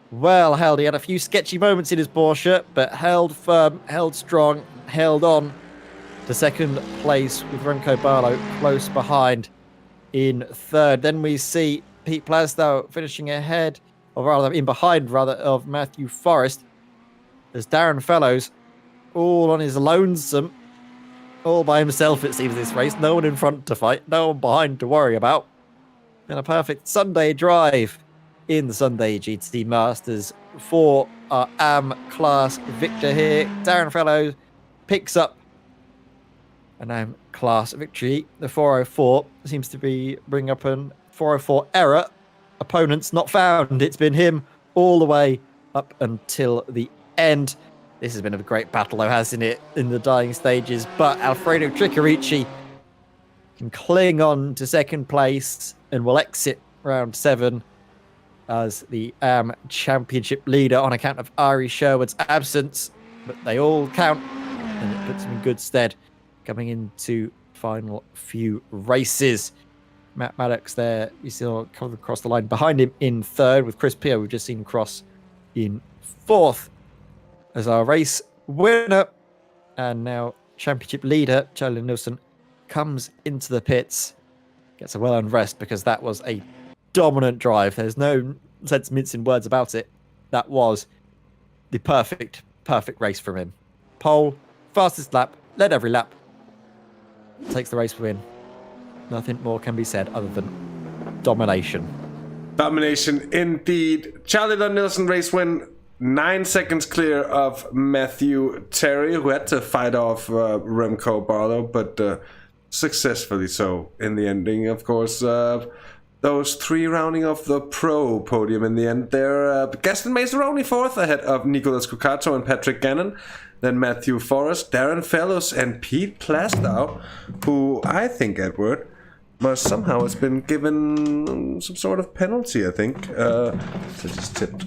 Well held. He had a few sketchy moments in his Porsche, but held firm, held strong, held on to second place with Remco Barlow close behind in third. Then we see Pete Plestout finishing ahead, or rather in behind, rather, of Matthew Forrest. There's Darren Fellows all on his lonesome, all by himself it seems this race. No one in front to fight, no one behind to worry about. And a perfect Sunday drive in the Sunday GT Masters for our AM class victor here. Darren Fellows picks up an AM class victory. The 404 seems to be bringing up an 404 error. Opponents not found. It's been him all the way up until the end. This has been a great battle, though, hasn't it, in the dying stages? But Alfredo Tricarici can cling on to second place and will exit round 7 as the AM Championship leader on account of Ari Sherwood's absence. But they all count, and it puts him in good stead coming into final few races. Matt Maddox there, we saw come across the line behind him in third, with Chris Pierre, we've just seen cross in fourth as our race winner. And now championship leader, Charlie Nielsen, comes into the pits, gets a well-earned rest because that was a dominant drive. There's no sense mincing words about it. That was the perfect race from him. Pole, fastest lap, led every lap, takes the race win. Nothing more can be said other than domination. Domination indeed. Charlie Lund-Nielsen race win, 9 seconds clear of Matthew Terry, who had to fight off Remco Barlow, but successfully so in the ending, of course. Those 3 rounding off the pro podium in the end there. Gaston Mazer only 4th ahead of Nicolas Cucato and Patrick Gannon. Then Matthew Forrest, Darren Fellows, and Pete Plastow, who I think, Edward, must somehow has been given some sort of penalty, I think. So just tipped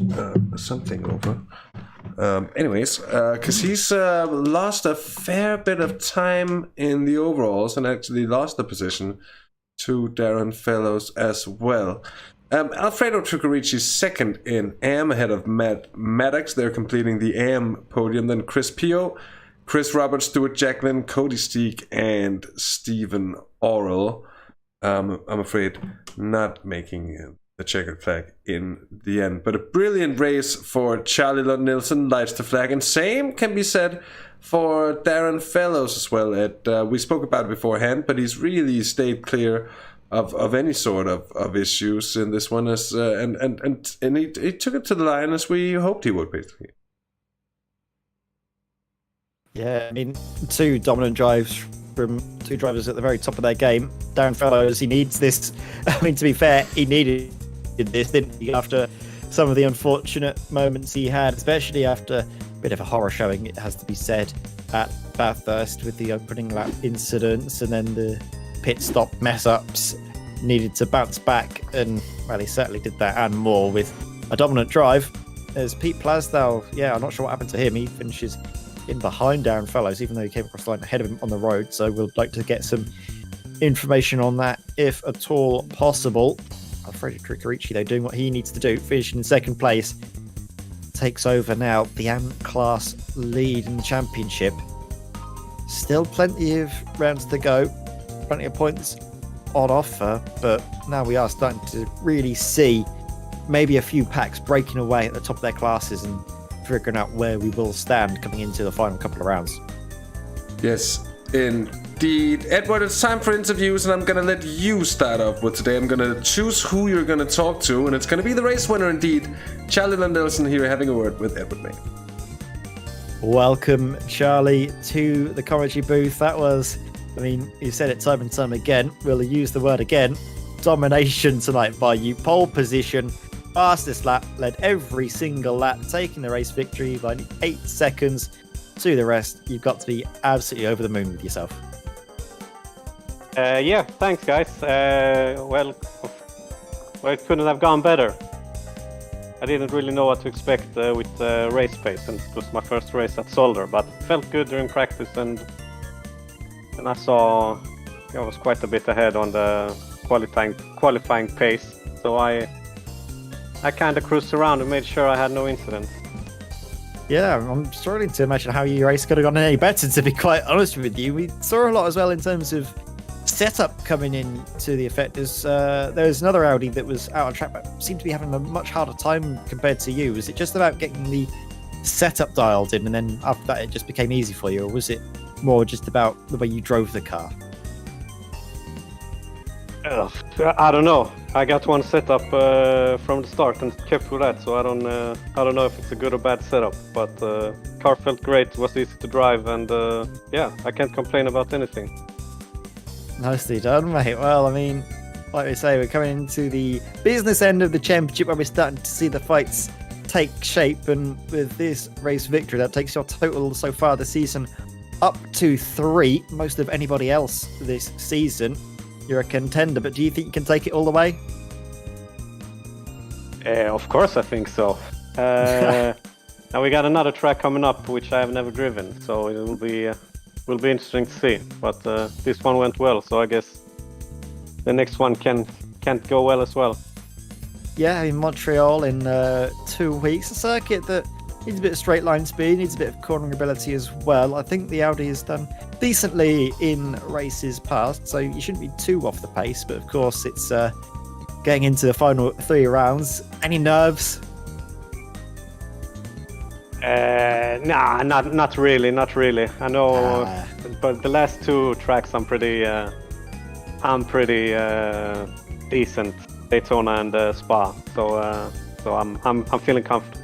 something over. Anyways, because he's lost a fair bit of time in the overalls and actually lost the position to Darren Fellows as well. Alfredo Truccaricci's second in AM ahead of Matt Maddox. They're completing the AM podium. Then Chris Pio, Chris Roberts, Stuart Jacklin, Cody Steek, and Stephen Orrell. I'm afraid not making the checkered flag in the end. But a brilliant race for Charlie Lund-Nielsen, lights the flag. And same can be said for Darren Fellows as well. We spoke about it beforehand, but he's really stayed clear of any sort of issues in this one. And he took it to the line as we hoped he would, basically. Yeah, I mean, 2 dominant drives from 2 drivers at the very top of their game. Darren Fellows, he needs this. I mean, to be fair, he needed this, didn't he? After some of the unfortunate moments he had, especially after a bit of a horror showing, it has to be said, at Bathurst with the opening lap incidents and then the pit stop mess-ups. Needed to bounce back, and, well, he certainly did that and more with a dominant drive. As Pete Plastow, yeah, I'm not sure what happened to him. He finishes in behind Darren Fellows, even though he came across the line ahead of him on the road. So we'd like to get some information on that, if at all possible. Alfredo Truccaricci, though, doing what he needs to do, finishing in second place, takes over now the AM class lead in the championship. Still plenty of rounds to go, plenty of points on offer, but now we are starting to really see maybe a few packs breaking away at the top of their classes and figuring out where we will stand coming into the final couple of rounds. Yes, indeed. Edward, it's time for interviews, and I'm going to let you start off with today. I'm going to choose who you're going to talk to, and it's going to be the race winner indeed. Charlie Lund-Nielsen here having a word with Edward May. Welcome, Charlie, to the commentary booth. That was, I mean, you've said it time and time again. We'll use the word again. Domination tonight by you. Pole position, fastest lap, led every single lap, taking the race victory by 8 seconds to the rest. You've got to be absolutely over the moon with yourself. Yeah, thanks, guys. Well, it couldn't have gone better. I didn't really know what to expect with race pace, and it was my first race at Zolder, but it felt good during practice, and I saw I was quite a bit ahead on the qualifying pace, so I kind of cruised around and made sure I had no incidents. Yeah, I'm struggling to imagine how your race could have gone any better, to be quite honest with you. We saw a lot as well in terms of setup coming in to the effect. There was another Audi that was out on track, but seemed to be having a much harder time compared to you. Was it just about getting the setup dialed in, and then after that it just became easy for you, or was it more just about the way you drove the car? I don't know. I got one setup from the start and kept with that, so I don't know if it's a good or bad setup. But car felt great, it was easy to drive, and yeah, I can't complain about anything. Nicely done, mate. Well, I mean, like we say, we're coming into the business end of the championship where we're starting to see the fights take shape, and with this race victory, that takes your total so far this season up to 3, most of anybody else this season. You're a contender, but do you think you can take it all the way? Of course I think so. Now we got another track coming up which I have never driven, so it will be interesting to see. But this one went well, so I guess the next one can't go well as well. Yeah, in Montreal in 2 weeks, a circuit that needs a bit of straight line speed, needs a bit of cornering ability as well. I think the Audi has done decently in races past, so you shouldn't be too off the pace. But of course, it's getting into the final 3 rounds. Any nerves? Nah, not really. I know, but the last 2 tracks I'm pretty decent Daytona and Spa. So I'm feeling comfortable.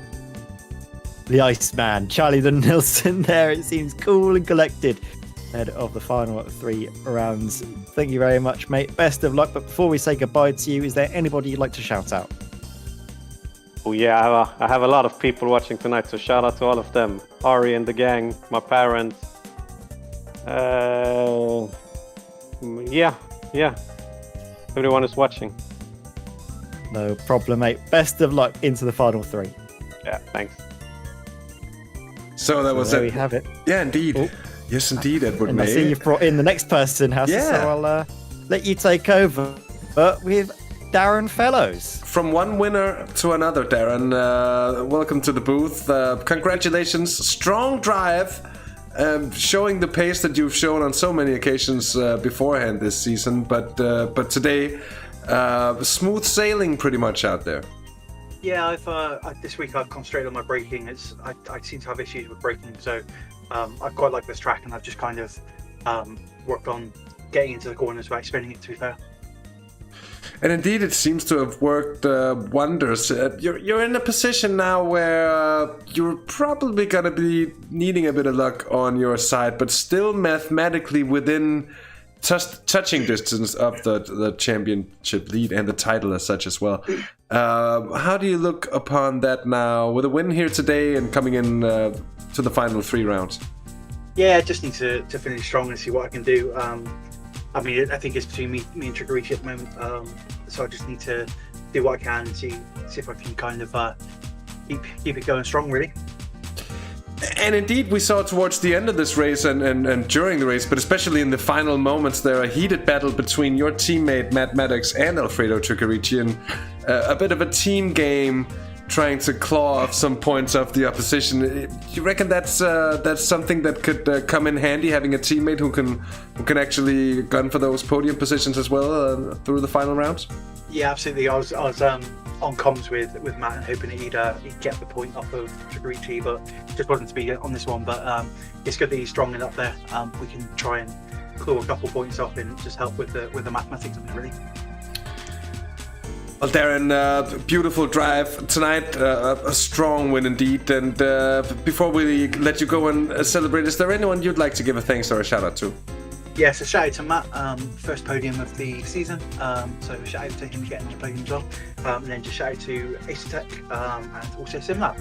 The Iceman, Charlie the Nilsson there. It seems cool and collected ahead of the final 3 rounds. Thank you very much, mate. Best of luck. But before we say goodbye to you, is there anybody you'd like to shout out? Oh yeah, I have a lot of people watching tonight, so shout out to all of them. Ari and the gang, my parents. Yeah. Everyone is watching. No problem, mate. Best of luck into the final 3. Yeah, thanks. So that was there it. we have it. Yeah, indeed. Oh. Yes, indeed, Edward And May. I see you've brought in the next person, Hasse, Yeah. so I'll let you take over. But with Darren Fellows. From one winner to another, Darren. Welcome to the booth. Congratulations. Strong drive. Showing the pace that you've shown on so many occasions beforehand this season. But today, smooth sailing pretty much out there. Yeah, this week I've concentrated on my braking. I seem to have issues with braking, so I quite like this track, and I've just kind of worked on getting into the corners without spinning it, to be fair. And indeed, it seems to have worked wonders. You're in a position now where you're probably going to be needing a bit of luck on your side, but still mathematically within touching distance of the championship lead and the title as such as well. How do you look upon that now with a win here today and coming in to the final 3 rounds? Yeah, I just need to finish strong and see what I can do. I mean, I think it's between me and Trigarici at the moment, so I just need to do what I can and see if I can kind of keep it going strong, really. And indeed, we saw towards the end of this race and during the race, but especially in the final moments there, a heated battle between your teammate Matt Maddox and Alfredo Trigarici, and a bit of a team game trying to claw off some points off the opposition. Do you reckon that's something that could come in handy, having a teammate who can actually gun for those podium positions as well through the final rounds? Yeah, absolutely. I was on comms with Matt and hoping that he'd get the point off of Trigarici, but just wasn't to be on this one. But it's good that he's strong enough there. We can try and claw a couple points off and just help with the mathematics of it, really. Well, Darren, beautiful drive tonight, a strong win indeed. And before we let you go and celebrate, is there anyone you'd like to give a thanks or a shout out to? Yeah, so shout out to Matt, first podium of the season. So shout out to him getting the podium as well. And then just shout out to Ace-Tech and also SimLab.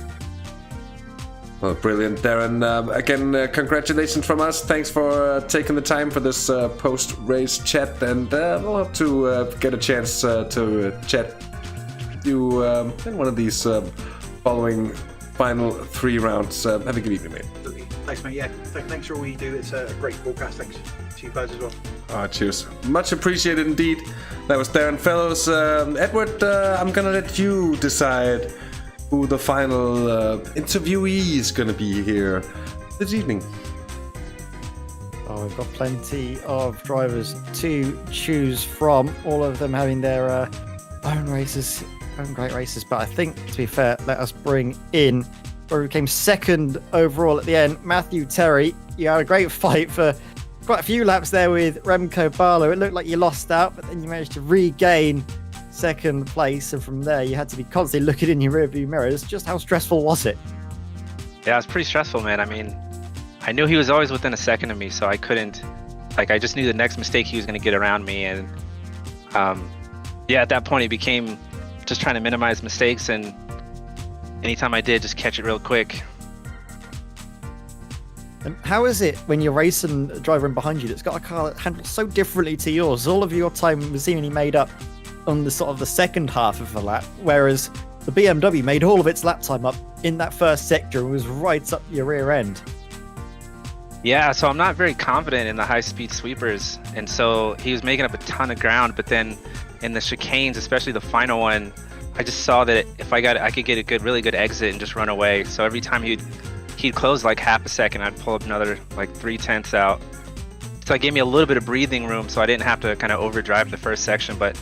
Well, brilliant, Darren. Again, congratulations from us. Thanks for taking the time for this post-race chat, and we'll hope to get a chance to chat with you in one of these following final 3 rounds. Have a good evening, mate. Thanks, mate. Yeah, thanks for all you do. It's a great broadcast. Thanks to you guys as well. Cheers. Much appreciated indeed. That was Darren Fellows. Edward, I'm going to let you decide who the final interviewee is going to be here this evening. We've got plenty of drivers to choose from, all of them having their own great races. But I think, to be fair, let us bring in where he came second overall at the end, Matthew Terry. You had a great fight for quite a few laps there with Remco Barlow. It looked like you lost out, but then you managed to regain second place, and from there you had to be constantly looking in your rearview mirrors. Just how stressful was it? Yeah, it was pretty stressful, man. I mean, I knew he was always within a second of me, so I couldn't, I just knew the next mistake he was going to get around me, and at that point it became just trying to minimize mistakes, and anytime I did, just catch it real quick. And how is it when you're racing a driver in behind you that's got a car that handles so differently to yours? All of your time was seemingly made up on the sort of the second half of the lap, whereas the BMW made all of its lap time up in that first sector and was right up your rear end. Yeah, so I'm not very confident in the high-speed sweepers, and so he was making up a ton of ground, but then in the chicanes, especially the final one, I just saw that if I could get a really good exit and just run away. So every time he'd close like half a second, I'd pull up another like 0.3 out. So it gave me a little bit of breathing room, so I didn't have to kind of overdrive the first section. But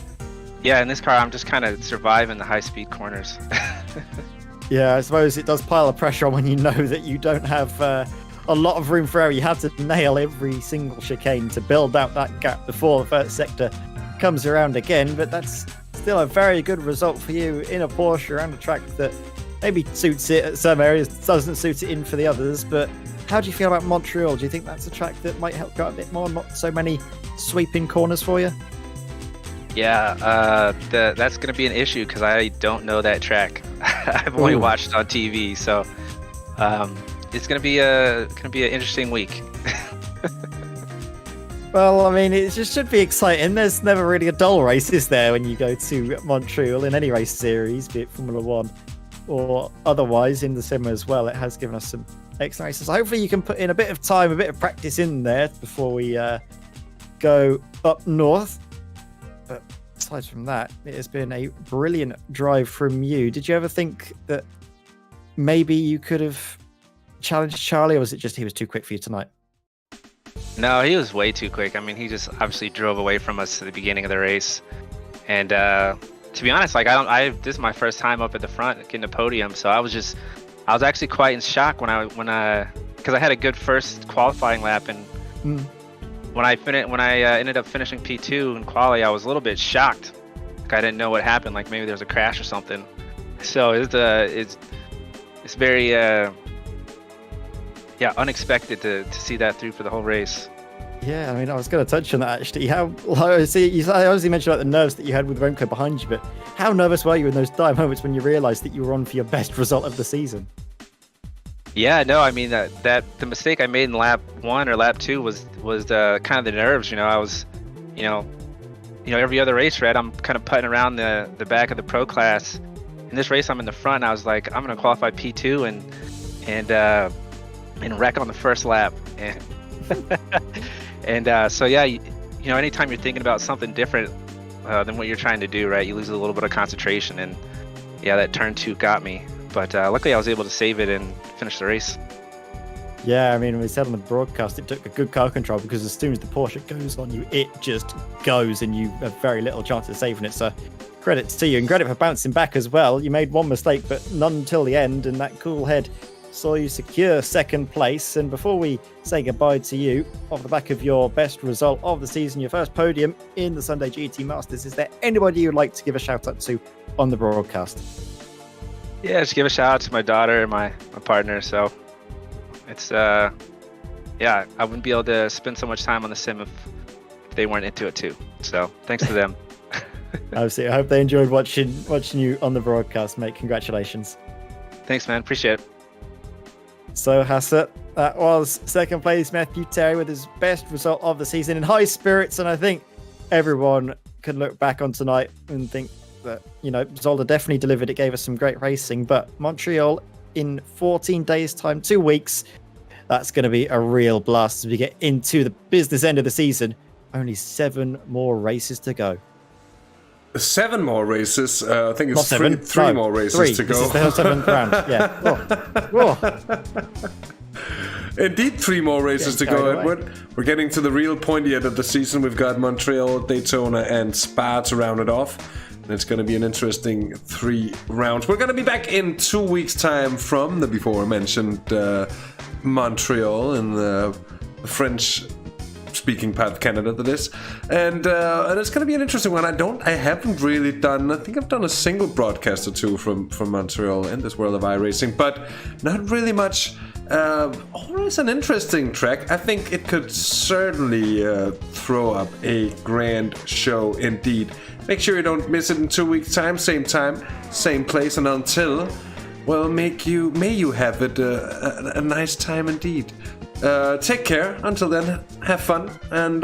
yeah, in this car, I'm just kind of surviving the high-speed corners. Yeah, I suppose it does pile of pressure on when you know that you don't have a lot of room for error. You have to nail every single chicane to build out that gap before the first sector comes around again, but that's still a very good result for you in a Porsche and a track that maybe suits it at some areas, doesn't suit it in for the others. But how do you feel about Montreal? Do you think that's a track that might help you out a bit more, not so many sweeping corners for you? Yeah, that's going to be an issue because I don't know that track. I've only watched it on TV, so it's going to be an interesting week. Well, I mean, it just should be exciting. There's never really a dull race, is there, when you go to Montreal in any race series, be it Formula One or otherwise in the sim as well. It has given us some excellent races. Hopefully you can put in a bit of time, a bit of practice in there before we go up north. But aside from that, it has been a brilliant drive from you. Did you ever think that maybe you could have challenged Charlie, or was it just he was too quick for you tonight? No, he was way too quick. I mean, he just obviously drove away from us at the beginning of the race. And to be honest, like this is my first time up at the front getting the podium, so I was actually quite in shock when I because I had a good first qualifying lap, and when I ended up finishing P2 in quali, I was a little bit shocked. Like I didn't know what happened. Like maybe there was a crash or something. So it's very unexpected to see that through for the whole race. Yeah, I mean, I was going to touch on that actually. I obviously mentioned about the nerves that you had with Remco behind you, but how nervous were you in those dire moments when you realised that you were on for your best result of the season? Yeah, no, I mean that the mistake I made in lap 1 or lap 2 was kind of the nerves. You know, I was, every other race, Red, I'm kind of putting around the back of the pro class. In this race, I'm in the front. And I was like, I'm going to qualify P2 and wreck on the first lap. And so yeah, anytime you're thinking about something different than what you're trying to do, right, you lose a little bit of concentration. And yeah, that turn 2 got me. But luckily I was able to save it and finish the race. Yeah, I mean, we said on the broadcast it took a good car control, because as soon as the Porsche goes on you, it just goes and you have very little chance of saving it. So credit to you, and credit for bouncing back as well. You made one mistake, but none until the end, and that cool head saw you secure second place. And before we say goodbye to you, off the back of your best result of the season, your first podium in the Sunday GT Masters, is there anybody you'd like to give a shout out to on the broadcast? Yeah, just give a shout out to my daughter and my partner. So it's I wouldn't be able to spend so much time on the sim if they weren't into it too. So thanks to them. Absolutely. I hope they enjoyed watching you on the broadcast, mate. Congratulations. Thanks, man. Appreciate it. So, Hasse, that was second place Matthew Terry with his best result of the season in high spirits. And I think everyone can look back on tonight and think that, Zolder definitely delivered. It gave us some great racing. But Montreal in 14 days' time, 2 weeks, that's going to be a real blast as we get into the business end of the season. Only 7 more races to go. 7 more races. I think it's Not 7. three more races to go. This is the 7th round. Yeah. Whoa. Indeed, 3 more races to go, Edward. We're getting to the real pointy end of the season. We've got Montreal, Daytona, and Spa to round it off. And it's going to be an interesting 3 rounds. We're going to be back in 2 weeks' time from the before-mentioned Montreal in the French-speaking part of Canada, that is. And it's going to be an interesting one. I haven't really done, I think I've done a single broadcast or 2 from Montreal in this world of iRacing, but not really much. Always an interesting track. I think it could certainly throw up a grand show indeed. Make sure you don't miss it in 2 weeks' time, same place, and until, well, may you have it a nice time indeed. Take care. Until then, have fun. And,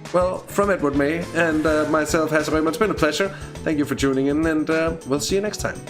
from Edward May and myself, Hasse Rømer, it's been a pleasure. Thank you for tuning in, and we'll see you next time.